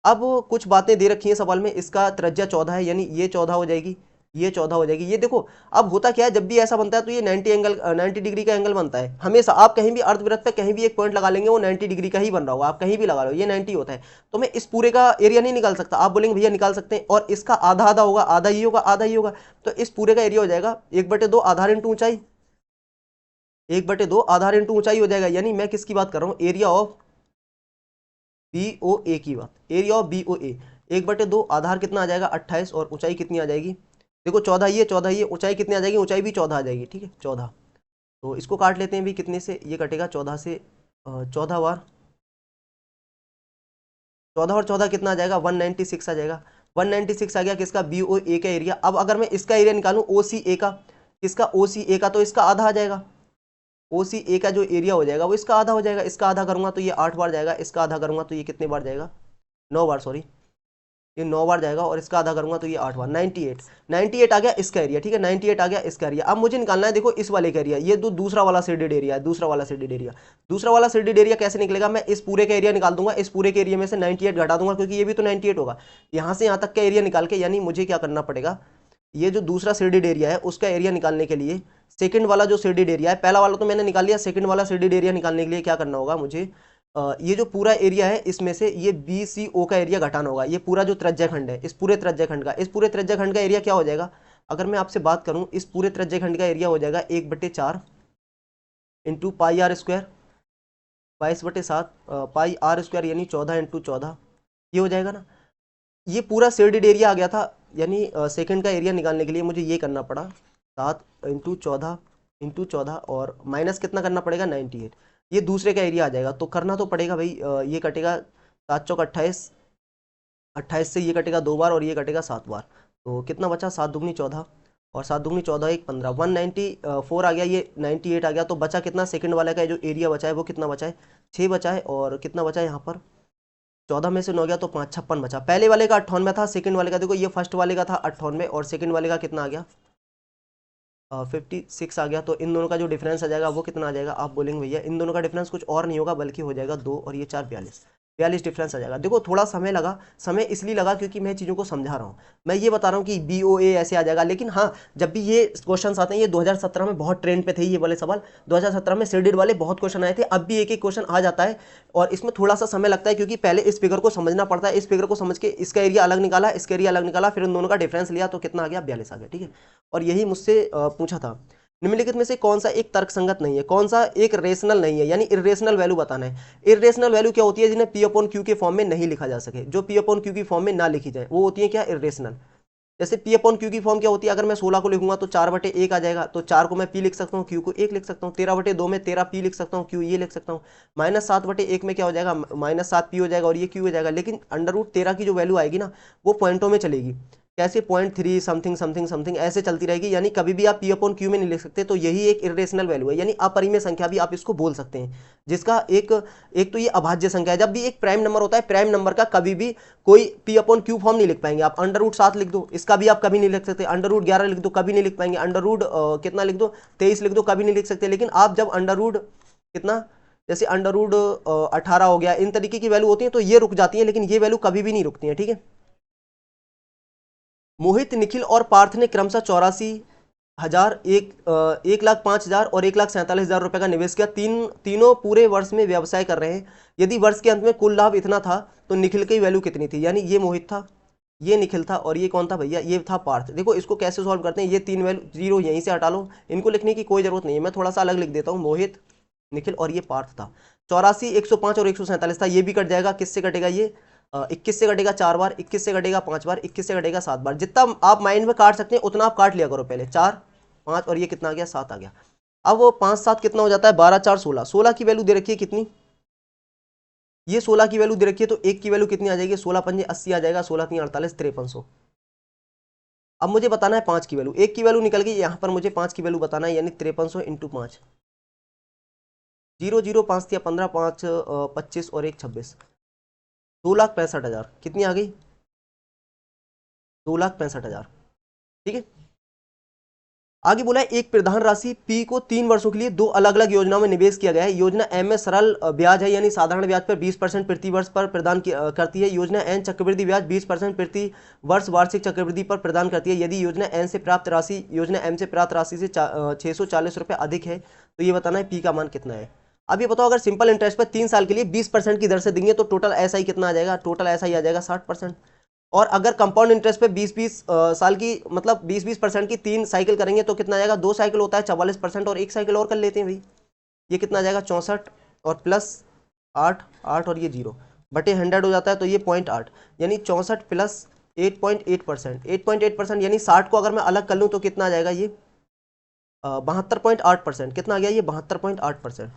अब कुछ बातें दे रखी हैं सवाल में, इसका त्रिज्या 14 है, यानी ये 14 हो जाएगी, ये 14 हो जाएगी। ये देखो अब होता क्या है, जब भी ऐसा बनता है तो ये 90 डिग्री का एंगल बनता है हमेशा। आप कहीं भी अर्धवृत्त पे कहीं भी एक पॉइंट लगा लेंगे वो 90 डिग्री का ही बन रहा होगा, आप कहीं भी लगा लो ये 90 होता है। तो मैं इस पूरे का एरिया नहीं निकाल सकता, आप बोलेंगे भैया निकाल सकते हैं, और इसका आधा आधा होगा, आधा ही होगा, आधा ही होगा, तो इस पूरे का एरिया हो जाएगा 1/2 आधार इंटू ऊंचाई, 1/2 आधार इंटू ऊंचाई हो जाएगा। यानी मैं किसकी बात कर रहा हूँ, एरिया ऑफ बी ओ ए की बात, एरिया ऑफ बी ओ ए, 1/2 आधार कितना आ जाएगा 28, और ऊंचाई कितनी आ जाएगी, देखो 14 ही है, 14 ही है, ऊंचाई कितनी आ जाएगी, ऊंचाई भी 14 आ जाएगी, ठीक है 14। तो इसको काट लेते हैं भी, कितने से ये कटेगा 14 से, 14 बार 14 और 14 कितना आ जाएगा 196 आ जाएगा, 196 आ गया किसका बी ओ ए का एरिया। अब अगर मैं इसका एरिया निकालूं ओ सी ए का, किसका ओ सी ए का, तो इसका आधा आ जाएगा, ओ सी ए का जो एरिया हो जाएगा वो इसका आधा हो जाएगा, इसका आधा करूंगा तो ये 8 बार जाएगा, इसका आधा करूंगा तो ये कितने बार जाएगा, 9 बार, सॉरी ये 9 बार जाएगा, और इसका आधा करूंगा तो ये 8 बार, 98। 98 आ गया इसका एरिया, ठीक है, 98 आ गया इसका एरिया। अब मुझे निकालना है देखो इस वाले का एरिया, ये दूसरा वाला शेडेड एरिया है, दूसरा वाला शेडेड एरिया। दूसरा वाला शेडेड एरिया कैसे निकलेगा, मैं इस पूरे का एरिया निकाल दूंगा, इस पूरे के एरिया में से 98 घटा दूंगा, क्योंकि ये भी तो 98 होगा। यहाँ से यहाँ तक का एरिया निकाल के, यानी मुझे क्या करना पड़ेगा, ये जो दूसरा शेडेड एरिया है उसका एरिया निकालने के लिए सेकंड वाला जो शेडेड एरिया है, पहला वाला तो मैंने निकाल लिया, सेकंड वाला शेडेड एरिया निकालने के लिए क्या करना होगा मुझे, ये जो पूरा एरिया है इसमें से ये बी सी ओ का एरिया घटाना होगा। ये पूरा जो त्रिज्याखंड है, इस पूरे त्रिज्याखंड का एरिया क्या हो जाएगा, अगर मैं आपसे बात करूं, इस पूरे त्रिज्याखंड का एरिया हो जाएगा 1/4 into pi r square, 22/7 pi r square, यानी 14 इंटू 14, ये हो जाएगा ना। ये पूरा शेडेड एरिया आ गया था, यानी सेकंड का एरिया निकालने के लिए मुझे ये करना पड़ा 7 इंटू 14 और माइनस कितना करना पड़ेगा 98। ये दूसरे का एरिया आ जाएगा, तो करना तो पड़ेगा भाई, ये कटेगा 7 चौक 28, 28 से ये कटेगा 2 बार और ये कटेगा 7 बार, तो कितना बचा 7 दूगनी 14 और 7 दूगनी 14 1 15, 194 आ गया, ये 98 आ गया, तो बचा कितना सेकंड वाले का जो एरिया बचा है वो कितना बचा है 6 बचा है, और कितना बचा है यहाँ पर 14 में से 9 गया तो 5 56 बचा। पहले वाले का 58 था, सेकंड वाले का देखो ये फर्स्ट वाले का था 58 और सेकंड वाले का कितना आ गया 56 आ गया। तो इन दोनों का जो डिफरेंस आ जाएगा वो कितना आ जाएगा, आप बोलेंगे भैया इन दोनों का डिफरेंस कुछ और नहीं होगा बल्कि हो जाएगा 2 और ये 4 42 डिफरेंस आ जाएगा। देखो थोड़ा समय लगा, समय इसलिए लगा क्योंकि मैं चीज़ों को समझा रहा हूँ, मैं ये बता रहा हूँ कि बी ओ ए ऐसे आ जाएगा, लेकिन हाँ जब भी ये क्वेश्चन आते हैं, ये 2017 में बहुत ट्रेंड पे थे ये वाले सवाल, 2017 में शेडेड वाले बहुत क्वेश्चन आए थे, अब भी एक एक क्वेश्चन आ जाता है और इसमें थोड़ा सा समय लगता है क्योंकि पहले इस फिगर को समझना पड़ता है, इस फिगर को समझ के इसका एरिया अलग निकाला, इसका एरिया अलग निकाला, फिर उन दोनों का डिफरेंस लिया तो कितना आ गया 42 आ गया, ठीक है। और यही मुझसे पूछा था निम्नलिखित में से कौन सा एक तर्कसंगत नहीं है, कौन सा एक रेशनल नहीं है, यानी इरेशनल वैल्यू बताना है। इरेशनल वैल्यू क्या होती है, जिन्हें पी अपॉन क्यू के फॉर्म में नहीं लिखा जा सके, जो पी अपॉन क्यू की फॉर्म में ना लिखी जाए वो होती है क्या इरेशनल। जैसे पी अपॉन क्यू की फॉर्म क्या होती है, अगर मैं 16 को लिखूंगा तो 4/1 आ जाएगा, तो 4 को मैं पी लिख सकता हूँ, क्यू को 1 लिख सकता हूँ, 13/2 में 13 पी लिख सकता हूँ, क्यू ये लिख सकता हूँ, -7/1 में क्या हो जाएगा -7 पी हो जाएगा और ये क्यू हो जाएगा। लेकिन √13 की जो वैल्यू आएगी ना वो पॉइंटों में चलेगी, कैसे 0.3 समथिंग समथिंग समथिंग ऐसे चलती रहेगी, यानी कभी भी आप पी अपॉन क्यू में नहीं लिख सकते। तो यही एक इरेशनल वैल्यू है, यानी अपरिमेय संख्या भी आप इसको बोल सकते हैं, जिसका एक एक तो ये अभाज्य संख्या है। जब भी एक प्राइम नंबर होता है, प्राइम नंबर का कभी भी कोई पी अपॉन क्यू फॉर्म नहीं लिख पाएंगे आप। √7 लिख दो, इसका भी आप कभी नहीं लिख सकते, √11 लिख दो कभी नहीं लिख पाएंगे, कितना लिख दो 23 लिख दो कभी नहीं लिख सकते। लेकिन आप जब कितना, जैसे √18 हो गया, इन तरीके की वैल्यू होती है तो ये रुक जाती है, लेकिन ये वैल्यू कभी भी नहीं रुकती है, ठीक है। मोहित, निखिल और पार्थ ने क्रमशः 84,000, 1,05,000 और 1,47,000 रुपए का निवेश किया। तीनों पूरे वर्ष में व्यवसाय कर रहे हैं। यदि वर्ष के अंत में कुल लाभ इतना था तो निखिल की वैल्यू कितनी थी, यानी ये मोहित था, ये निखिल था और ये कौन था भैया, ये था पार्थ। देखो इसको कैसे सॉल्व करते हैं, ये तीन वैल्यू जीरो यहीं से हटा लो, इनको लिखने की कोई जरूरत नहीं है, मैं थोड़ा सा अलग लिख देता हूँ, मोहित निखिल और ये पार्थ था। 84, 105 और 147 था, ये भी कट जाएगा, किससे कटेगा ये 21 से कटेगा 4 बार, 21 से कटेगा 5 बार, 21 से कटेगा 7 बार। जितना आप माइंड में काट सकते हैं उतना आप काट लिया करो, पहले 4 5 और ये कितना आ गया 7 आ गया। अब वो 5 7 कितना हो जाता है 12 4 16, 16 की वैल्यू दे रखी है कितनी, ये 16 की वैल्यू दे रखी है, तो एक की वैल्यू कितनी आ जाएगी 16 पंजे 80 आ जाएगा, 16 3 48 5300। अब मुझे बताना है 5 की वैल्यू, एक की वैल्यू निकल गई, यहाँ पर मुझे 5 की वैल्यू बताना है, यानी 5300 इंटू 5, 0 0 5 या 15 5 25 और 1 26, 2,65,000 कितनी आ गई 2,65,000, ठीक है। आगे बोला है एक प्रधान राशि पी को 3 वर्षों के लिए 2 अलग अलग योजनाओं में निवेश किया गया है। योजना एम में सरल ब्याज है, यानी साधारण ब्याज पर 20% प्रति वर्ष पर प्रदान करती है। योजना एन चक्रवृद्धि ब्याज 20% प्रति वर्ष वार्षिक चक्रवृद्धि पर प्रदान करती है। यदि योजना एन से प्राप्त राशि योजना एम से प्राप्त राशि से 640 रुपये अधिक है तो ये बताना है पी का मान कितना है। अब ये बताओ अगर सिंपल इंटरेस्ट पर 3 साल के लिए 20% की दर से देंगे तो टोटल ऐसा ही कितना आ जाएगा, टोटल ऐसा ही आ जाएगा 60%। और अगर कंपाउंड इंटरेस्ट पे 20-20 साल की मतलब 20-20% की 3 साइकिल करेंगे तो कितना आ जाएगा, 2 साइकिल होता है 44% और 1 साइकिल और कर लेते हैं भाई, ये कितना आ जाएगा 64 और प्लस 8 8 और ये 0 बटे 100 हो जाता है, तो ये 0.8 यानी 64 प्लस 8.8%, 8.8% यानी 60 को अगर मैं अलग कर लूँ तो कितना आ जाएगा ये 72.8%, कितना आ गया ये 72.8%।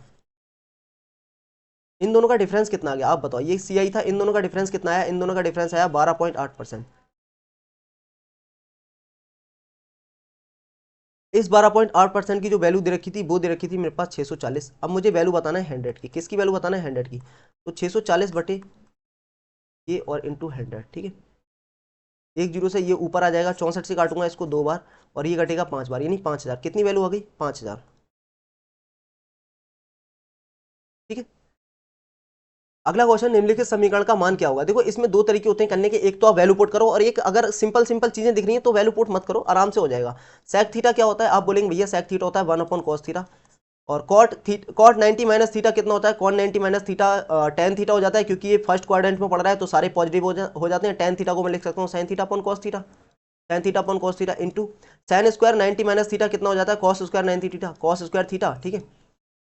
इन दोनों का डिफरेंस कितना आ गया आप बताओ, ये सीआई था, इन दोनों का डिफरेंस कितना आया, इन दोनों का डिफरेंस आया 12.8%। इस 12.8% की जो वैल्यू दे रखी थी वो दे रखी थी मेरे पास 640। अब मुझे वैल्यू बताना है 100 की। किसकी वैल्यू बताना है? 100 की। तो 640 बटे ये और इंटू 100, ठीक है। एक जीरो से ये ऊपर आ जाएगा, 64 से काटूंगा इसको 2 बार और ये कटेगा 5 बार, यानी 5000। कितनी वैल्यू आ गई? 5000, ठीक है। अगला क्वेश्चन, निम्नलिखित समीकरण का मान क्या होगा? देखो इसमें दो तरीके होते हैं करने के, एक तो आप वैल्यू पुट करो और एक अगर सिंपल सिंपल चीजें दिख रही हैं तो वैल्यू पुट मत करो, आराम से हो जाएगा। सेक थीटा क्या होता है? आप बोलेंगे भैया सेक थीटा होता है 1/cos थीटा। और कॉट 90 माइनस थीटा कितना होता है? Cot 90 minus theta tan theta हो जाता है, क्योंकि ये फर्स्ट क्वाड्रेंट में पड़ रहा है तो सारे पॉजिटिव हो जाते हैं। टेन थीटा को मैं लिख सकता हूँ sine theta upon cos theta, tan theta upon cos theta into sine square 90 minus theta कितना हो जाता है? Cos square 90 theta, cos square theta, ठीक है।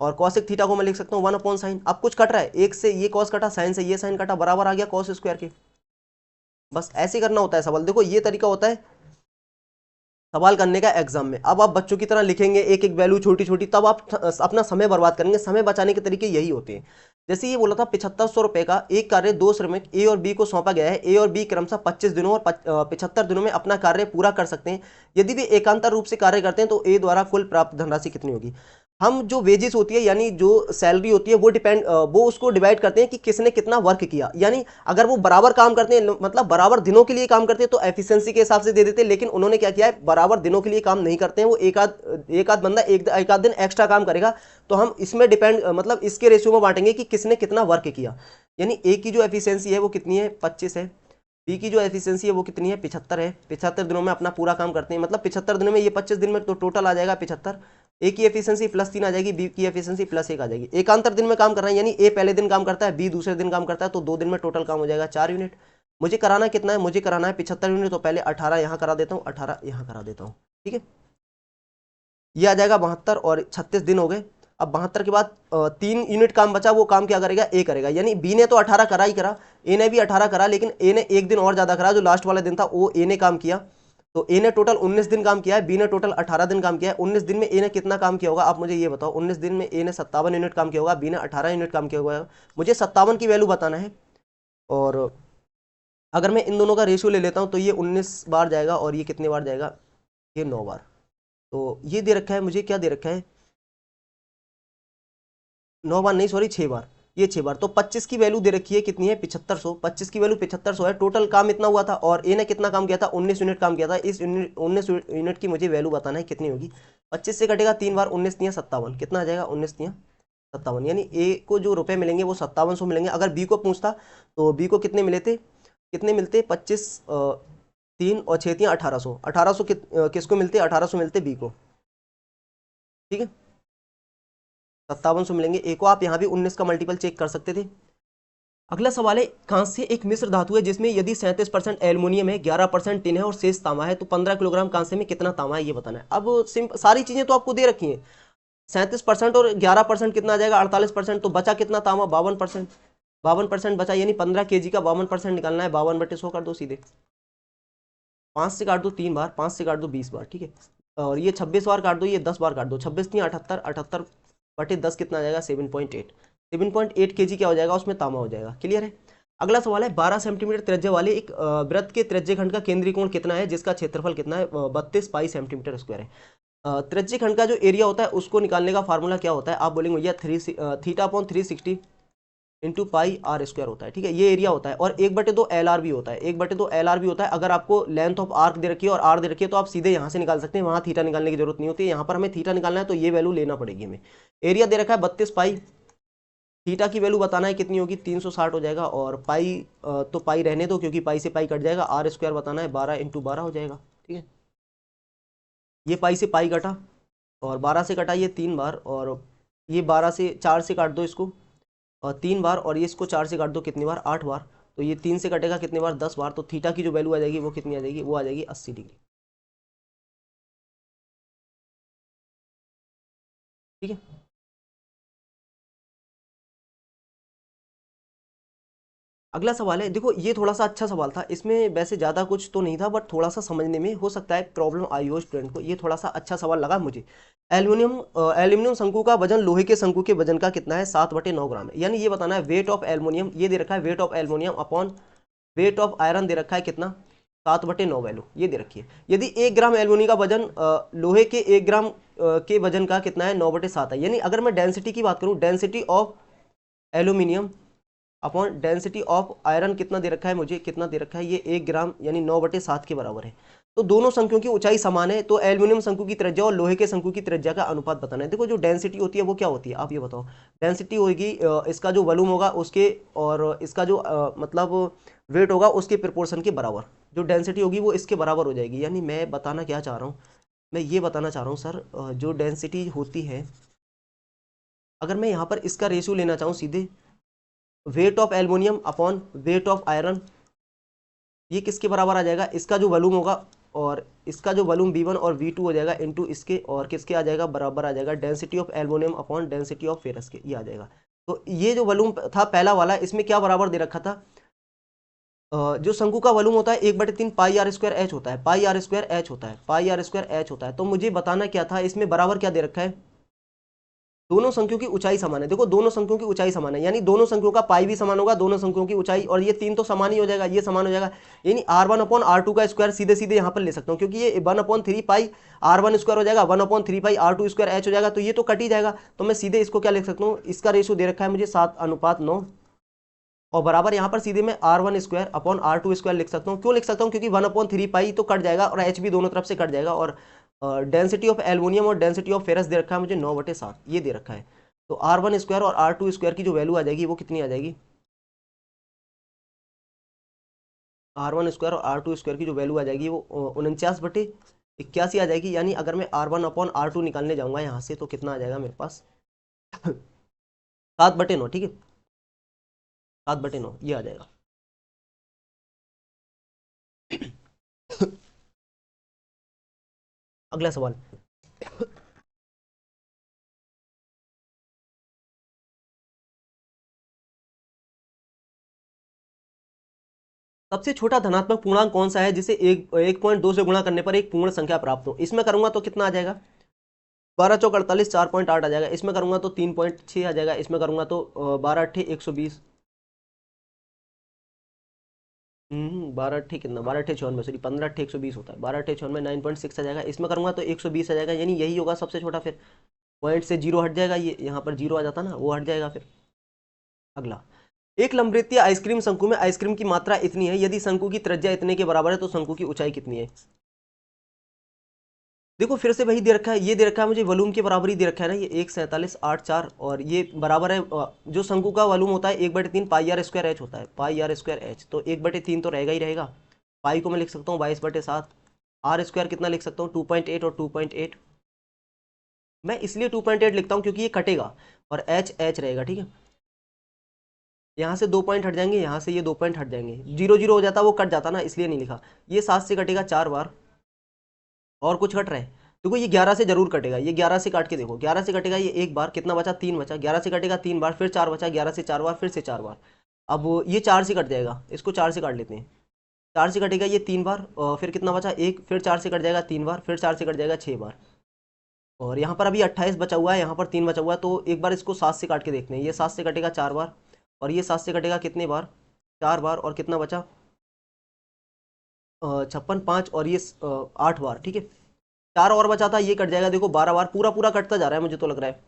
और कॉसिक थीटा को मैं लिख सकता हूँ 1/sin। अब कुछ कट रहा है, एक से ये कॉस कटा, साइन से ये साइन कटा, बराबर आ गया कॉस स्क्वायर के। बस ऐसे करना होता है सवाल। देखो ये तरीका होता है सवाल करने का एग्जाम में। अब आप बच्चों की तरह लिखेंगे एक एक वैल्यू छोटी छोटी, तब आप अपना समय बर्बाद करेंगे। समय बचाने के तरीके यही होते हैं। जैसे ये बोला था 7500 रुपए का एक कार्य दो श्रमिक ए और बी को सौंपा गया है। ए और बी क्रमशः 25 दिनों और 75 दिनों में अपना कार्य पूरा कर सकते हैं। यदि वे एकांतर रूप से कार्य करते हैं तो ए द्वारा कुल प्राप्त धनराशि कितनी होगी? हम जो वेजेस होती है यानी जो सैलरी होती है वो उसको डिवाइड करते हैं कि किसने कितना वर्क किया। यानी अगर वो बराबर काम करते हैं, मतलब बराबर दिनों के लिए काम करते हैं तो एफिशिएंसी के हिसाब से दे देते हैं। लेकिन उन्होंने क्या किया है, बराबर दिनों के लिए काम नहीं करते हैं, वो एक आध बंदा एक आध दिन एक्स्ट्रा काम करेगा। तो हम इसमें डिपेंड मतलब इसके रेशियो में बांटेंगे कि किसने कितना वर्क किया। यानी ए की जो एफिशिएंसी है वो कितनी है? 25 है। बी की जो एफिशिएंसी है वो कितनी है? 75 है। 75 दिनों में अपना पूरा काम करते हैं, मतलब 75 दिनों में, ये 25 दिन में तो टोटल आ जाएगा 75। ए की एफिशिएंसी +3 आ जाएगी, बी की एफिशिएंसी +1 आ जाएगी। एकांतर दिन में काम कर रहे हैं, यानी ए पहले दिन काम करता है, बी दूसरे दिन काम करता है, तो 2 दिन में टोटल काम हो जाएगा 4 यूनिट। मुझे कराना कितना है? मुझे कराना है 75 यूनिट। तो पहले 18 यहाँ करा देता हूँ, 18 यहाँ करा देता हूँ, ठीक है। ये आ जाएगा 72 और 36 दिन हो गए। अब 72 के बाद 3 यूनिट काम बचा, वो काम क्या करेगा? ए करेगा। यानी बी ने तो 18 करा ही करा, ए ने भी 18 करा, लेकिन ए ने एक दिन और ज्यादा करा, जो लास्ट वाला दिन था वो ए ने काम किया। तो ए ने टोटल 19 दिन काम किया है, बी ने टोटल 18 दिन काम किया है। 19 दिन में ए ने कितना काम किया होगा? आप मुझे ये बताओ। 19 दिन में ए ने 57 यूनिट काम किया होगा, बी ने 18 यूनिट काम किया होगा। मुझे 57 की वैल्यू बताना है। और अगर मैं इन दोनों का रेशियो ले लेता हूँ तो ये 19 बार जाएगा और ये कितने बार जाएगा? ये 9 बार। तो ये दे रखा है मुझे, क्या दे रखा है? 9 बार नहीं, सॉरी 6 बार, ये 6 बार। तो 25 की वैल्यू दे रखी है कितनी है? 7500। 25 की वैल्यू 7500 है। टोटल काम इतना हुआ था और ए ने कितना काम किया था? 19 यूनिट काम किया था। इस 19 यूनिट की मुझे वैल्यू बताना है कितनी होगी। 25 से कटेगा 3 बार, 19 तियां 57, कितना आ जाएगा? 19 तियां 57। यानी ए को जो रुपए मिलेंगे वो 5700 मिलेंगे। अगर बी को पूछता तो बी को कितने मिले थे? कितने मिलते? 25 3 और 6 तियां 1800। 1800 किसको मिलते? 1800 मिलते बी को, ठीक है। 5700 मिलेंगे ए को। आप यहाँ भी 19 का मल्टीपल चेक कर सकते थे। अगला सवाल है, कांस्य एक मिश्र धातु है जिसमें यदि 37% एल्युमिनियम है, 11% टिन है और शेष तांबा है, तो 15 किलोग्राम कांस्य में कितना तांबा है ये बताना है। अब सारी चीजें तो आपको दे रखी हैं। 37% और 11% कितना आ जाएगा? 48%। तो बचा कितना तांबा? 52%। 52% बचा, यानी 15 kg का 52% निकालना है। 52/100 कर दो सीधे। 5 से काट दो 3 बार, 5 से काट दो 20 बार, ठीक है। और ये 26 बार काट दो, ये 10 बार काट दो। 26 नहीं 78, 78/10 कितना आ जाएगा? 7.8। 7.8 kg क्या हो जाएगा? उसमें तांबा हो जाएगा। क्लियर है। अगला सवाल है, 12 सेंटीमीटर त्रिज्या वाले एक वृत्त के त्रिज्यखंड का केंद्रीय कोण कितना है जिसका क्षेत्रफल कितना है? 32 पाई सेंटीमीटर स्क्वायर है। त्रिज्यखंड का जो एरिया होता है उसको निकालने का फार्मूला क्या होता है? आप बोलेंगे भैया theta upon 360 into pi r square होता है, ठीक है। ये एरिया होता है। और 1/2 LR भी होता है, 1/2 LR भी होता है। अगर आपको लेंथ ऑफ आर्क दे रखी है और आर दे रखी है तो आप सीधे यहाँ से निकाल सकते हैं, वहाँ थीटा निकालने की जरूरत नहीं होती है। यहाँ पर हमें थीटा निकालना है तो ये वैल्यू लेना पड़ेगी हमें। एरिया दे रखा है 32 पाई, थीटा की वैल्यू बताना है कितनी होगी? 360 हो जाएगा। और पाई तो पाई रहने दो क्योंकि पाई से पाई कट जाएगा। आर स्क्वायर बताना है 12 × 12 हो जाएगा, ठीक है। ये पाई से पाई कटा और 12 से कटा ये 3 बार, और ये 12 से 4 से काट दो इसको और 3 बार, और ये इसको 4 से काट दो कितनी बार? 8 बार। तो ये 3 से कटेगा कितनी बार? 10 बार। तो थीटा की जो वैल्यू आ जाएगी वो कितनी आ जाएगी? वो आ जाएगी 80 डिग्री, ठीक है। अगला सवाल है, देखो ये थोड़ा सा अच्छा सवाल था। इसमें वैसे ज़्यादा कुछ तो नहीं था बट थोड़ा सा समझने में हो सकता है प्रॉब्लम आई हो स्टूडेंट को। ये थोड़ा सा अच्छा सवाल लगा मुझे। एल्यूमिनियम शंकु का वजन लोहे के शंकु के वजन का कितना है? 7/9 ग्राम है। यानी ये बताना है वेट ऑफ एल्युमिनियम, ये दे रखा है weight of aluminium upon weight of iron दे रखा है कितना? 7/9 वैल्यू ये दे रखी है। यदि 1 ग्राम एल्यूमिनियम का वजन लोहे के 1 ग्राम के वजन का कितना है, 9/7 है। यानी अगर मैं डेंसिटी की बात करूं, density of aluminium upon density of iron कितना दे रखा है मुझे, कितना दे रखा है, ये 1 ग्राम यानी 9/7 के बराबर है। तो दोनों शंकुओं की ऊंचाई समान है, तो एल्यूमिनियम शंकु की त्रिज्या और लोहे के शंकु की त्रिज्या का अनुपात बताना है। देखो जो डेंसिटी होती है वो क्या होती है, आप ये बताओ। डेंसिटी होगी इसका जो वॉल्यूम होगा उसके, और इसका जो मतलब वेट होगा उसके प्रोपोर्शन के बराबर। जो डेंसिटी होगी वो इसके बराबर हो जाएगी। यानी मैं बताना क्या चाह रहा हूँ, मैं ये बताना चाह रहा हूँ सर, जो डेंसिटी होती है, अगर मैं यहाँ पर इसका रेशियो लेना चाहूँ सीधे, wait of aluminium upon weight of iron, ये किसके बराबर आ जाएगा, इसका जो वॉल्यूम होगा और इसका जो वॉल्यूम V1 और V2 हो जाएगा इनटू इसके, और किसके आ जाएगा, बराबर आ जाएगा density of aluminium upon density of ferrous के, ये आ जाएगा। तो ये जो वॉल्यूम था पहला वाला, इसमें क्या बराबर दे रखा था, जो शंकु का वॉल्यूम होता है 1/3 पाई आर स्क्वायर एच होता है, पाई आर स्क्वायर एच होता है, पाई आर स्क्वायर एच होता है। तो मुझे बताना क्या था, इसमें बराबर क्या दे रखा है, दोनों संख्याओं की ऊंचाई समान है। देखो दोनों संख्याओं की ऊंचाई समान है, यानी दोनों संख्याओं का पाई भी समान होगा, दोनों संख्याओं की ऊंचाई, और ये 3 तो समान ही हो जाएगा, ये समान हो जाएगा। यानी R1/R2 का स्क्वायर सीधे सीधे यहाँ पर ले सकता हूँ, क्योंकि ये 1/3 पाई R1 स्क्वायर हो जाएगा, 1/3 पाई R2 स्क्वायर एच हो जाएगा, तो ये तो कट ही जाएगा। तो मैं सीधे इसको क्या लिख सकता हूँ, इसका रेशियो दे रखा है मुझे 7:9, और बराबर यहाँ पर सीधे मैं R1 square upon R2 square लिख सकता हूँ। क्यों लिख सकता हूँ, क्योंकि 1/3 पाई तो कट जाएगा और एच भी दोनों तरफ से कट जाएगा, और डेंसिटी ऑफ एल्युमिनियम और डेंसिटी ऑफ फेरस दे रखा है मुझे 9/7, ये दे रखा है। तो R1 स्क्वायर और R2 स्क्वायर की जो वैल्यू आ जाएगी वो कितनी आ जाएगी, R1 स्क्वायर और R2 स्क्वायर की जो वैल्यू आ जाएगी वो 49/81 आ जाएगी। यानी अगर मैं R1/R2 निकालने जाऊंगा यहाँ से तो कितना आ जाएगा मेरे पास 7/9, ठीक है, 7/9 ये आ जाएगा। अगला सवाल, सबसे छोटा धनात्मक पूर्णांक कौन सा है जिसे 1.2 से गुणा करने पर एक पूर्ण संख्या प्राप्त हो। इसमें करूंगा तो कितना आ जाएगा, 12 चौक 48, 4.8 आ जाएगा। इसमें करूंगा तो 3.6 आ जाएगा। इसमें करूंगा तो 12 अट्ठे 120, 12 अट्ठे कितना, 12 अट्ठे 94, सॉरी 15 अट्ठे 120 होता है, 12 अट्ठे 94, 9.6 आ जाएगा। इसमें करूंगा तो 120 आ जाएगा, यानी यही होगा सबसे छोटा। फिर पॉइंट से जीरो हट जाएगा, ये यहाँ पर जीरो आ जाता ना, वो हट जाएगा। फिर अगला, एक लंबवृत्तीय आइसक्रीम शंकु में आइसक्रीम की मात्रा इतनी है, यदि शंकु की त्रिज्या इतने के बराबर है तो शंकु की ऊंचाई कितनी है। देखो फिर से वही दे रखा है, ये दे रखा है मुझे वॉल्यूम के बराबर ही दे रखा है ना, ये 14784, और ये बराबर है जो शंकु का वॉल्यूम होता है 1/3 पाई आर स्क्वायर एच होता है, पाई आर स्क्वायर एच। तो 1/3 तो रहेगा ही रहेगा, पाई को मैं लिख सकता हूँ 22/7, आर स्क्वायर कितना लिख सकता हूँ 2.8 और 2.8। मैं इसलिए 2.8 लिखता हूँ क्योंकि ये कटेगा और एच एच रहेगा, ठीक है। यहाँ से 2 पॉइंट हट जाएंगे, यहाँ से ये 2 पॉइंट हट जाएंगे, 0 0 हो जाता वो कट जाता ना, इसलिए नहीं लिखा। ये 7 से कटेगा 4 बार, और कुछ कट रहा है, देखो ये 11 से जरूर कटेगा, ये 11 से काट के देखो, 11 से कटेगा ये एक बार, कितना बचा 3 बचा, 11 से कटेगा 3 बार, फिर 4 बचा, 11 से 4 बार, फिर से 4 बार। अब ये 4 से कट जाएगा, इसको 4 से काट लेते हैं, 4 से कटेगा ये 3 बार, और फिर कितना बचा एक, फिर 4 से कट जाएगा 3 बार, फिर 4 से कट जाएगा 6 बार, और यहाँ पर अभी 28 बचा हुआ है, यहाँ पर 3 बचा हुआ है। तो एक बार इसको 7 से काट के देखते हैं, ये 7 से कटेगा 4 बार, और ये 7 से कटेगा कितने बार, 4 बार, और कितना बचा 56, 5, और ये 8 बार, ठीक है। 4 और बचा था, ये कट जाएगा, देखो 12 बार, पूरा पूरा कटता जा रहा है मुझे तो लग रहा है।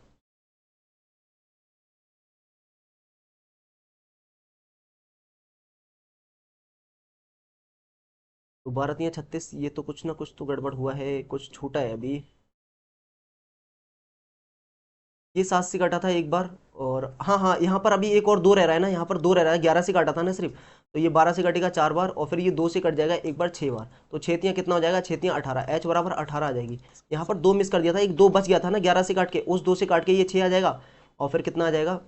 तो 12 3 36, ये तो कुछ ना कुछ तो गड़बड़ हुआ है, कुछ छूटा है अभी। ये 7 से काटा था एक बार, और हाँ हाँ यहाँ पर अभी एक और 2 रह रहा है ना, यहाँ पर 2 रह रहा है, 11 से काटा था ना सिर्फ, तो ये 12 से कटेगा 4 बार, और फिर ये 2 से कट जाएगा एक बार 6 बार, तो छेतियाँ कितना हो जाएगा, छेतियाँ 18, एच बराबर 18 आ जाएगी। यहाँ पर 2 मिस कर दिया था, एक 2 बच गया था ना 11 से काट के, उस 2 से काट के ये 6 आ जाएगा, और फिर कितना आ जाएगा,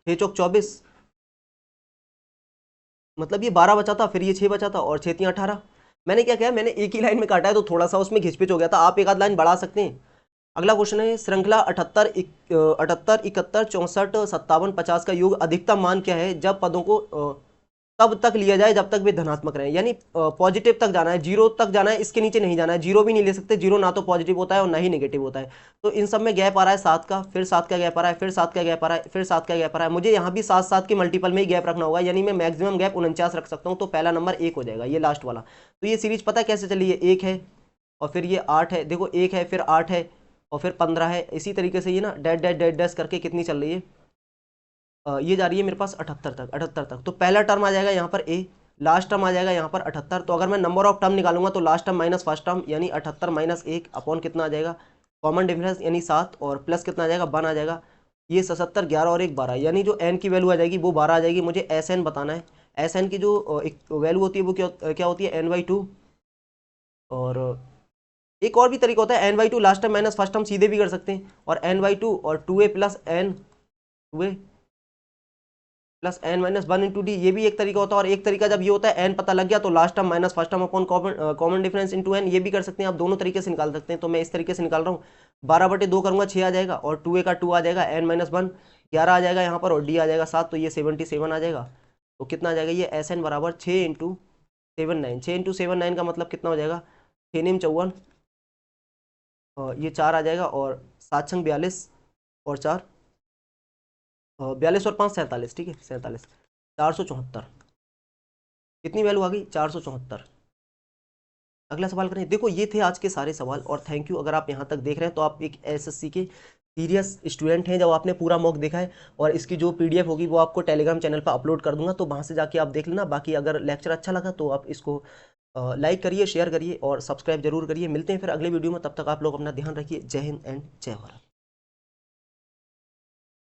6 चौक 24, मतलब ये 12 बचा था, फिर ये 6 बचा था, और छेतियाँ 18। मैंने क्या किया, मैंने एक ही लाइन में काटा है, तो थोड़ा सा उसमें घिचपिच हो गया था, आप एक आध लाइन बढ़ा सकते हैं। अगला क्वेश्चन है, श्रृंखला 78 71 74 64 57 50 का योग अधिकतम मान क्या है जब पदों को तब तक लिया जाए जब तक वे धनात्मक रहे, यानी पॉजिटिव तक जाना है, जीरो तक जाना है, इसके नीचे नहीं जाना है। जीरो भी नहीं ले सकते, जीरो ना तो पॉजिटिव होता है और ना ही नेगेटिव होता है। तो इन सब में गैप आ रहा है 7 का, फिर 7 का गैप आ रहा है, फिर 7 का गैप आ रहा है, फिर 7 का गैप आ रहा है। मुझे यहाँ भी 7 7 के मल्टीपल में ही गैप रखना होगा, यानी मैं मैक्सिमम गैप 49 रख सकता हूँ। तो पहला नंबर 1 हो जाएगा, ये लास्ट वाला। तो ये सीरीज पता कैसे चली है, 1 है और फिर ये 8 है, देखो 1 है फिर 8 है और फिर 15 है। इसी तरीके से ये ना डैश डैश डैश डैश करके कितनी चल रही है, ये जा रही है मेरे पास 78 तक, 78 तक। तो पहला टर्म आ जाएगा यहाँ पर ए, लास्ट टर्म आ जाएगा यहाँ पर 78। तो अगर मैं नंबर ऑफ टर्म निकालूंगा तो last term minus first term यानी 78 माइनस 1 अपॉन कितना आ जाएगा, कॉमन डिफरेंस यानी 7 और प्लस कितना आ जाएगा 1 आ जाएगा। ये 77, 11 और 1 12, यानी जो एन की वैल्यू आ जाएगी वो 12 आ जाएगी। मुझे एस एन बताना है। एस एन की जो एक वैल्यू होती है वो क्या होती है, एन/2। और एक और भी तरीका होता है, n/2 last term minus first term सीधे भी कर सकते हैं, और n/2 और 2a plus n 2a plus n minus 1 into D, ये भी एक तरीका होता है। और एक तरीका जब ये होता है n पता लग गया तो last term minus first term upon common difference into n, ये भी कर सकते हैं आप, दोनों तरीके से निकाल सकते हैं। तो मैं इस तरीके से निकाल रहा हूँ, 12/2 करूँगा 6 आ जाएगा, और 2a का 2 आ जाएगा, n-1 11 आ जाएगा यहाँ पर, और d आ जाएगा 7, तो ये 77 आ जाएगा। तो कितना आ जाएगा, ये एस एन बराबर 6 इंटू 79, 6 इंटू 79 का मतलब कितना हो जाएगा, 6 9 54, ये 4 आ जाएगा, और 7 6 42 और 4 42 और 5 47, ठीक है 47, 474। कितनी वैल्यू आ गई, 474। अगला सवाल करें। देखो ये थे आज के सारे सवाल, और थैंक यू अगर आप यहाँ तक देख रहे हैं तो आप एक एसएससी के सीरियस स्टूडेंट हैं, जब आपने पूरा मॉक देखा है। और इसकी जो पीडीएफ होगी वो आपको टेलीग्राम चैनल पर अपलोड कर दूंगा, तो वहाँ से जाके आप देख लेना। बाकी अगर लेक्चर अच्छा लगा तो आप इसको लाइक करिए, शेयर करिए और सब्सक्राइब जरूर करिए। मिलते हैं फिर अगले वीडियो में, तब तक आप लोग अपना ध्यान रखिए। जय हिंद एंड जय भारत।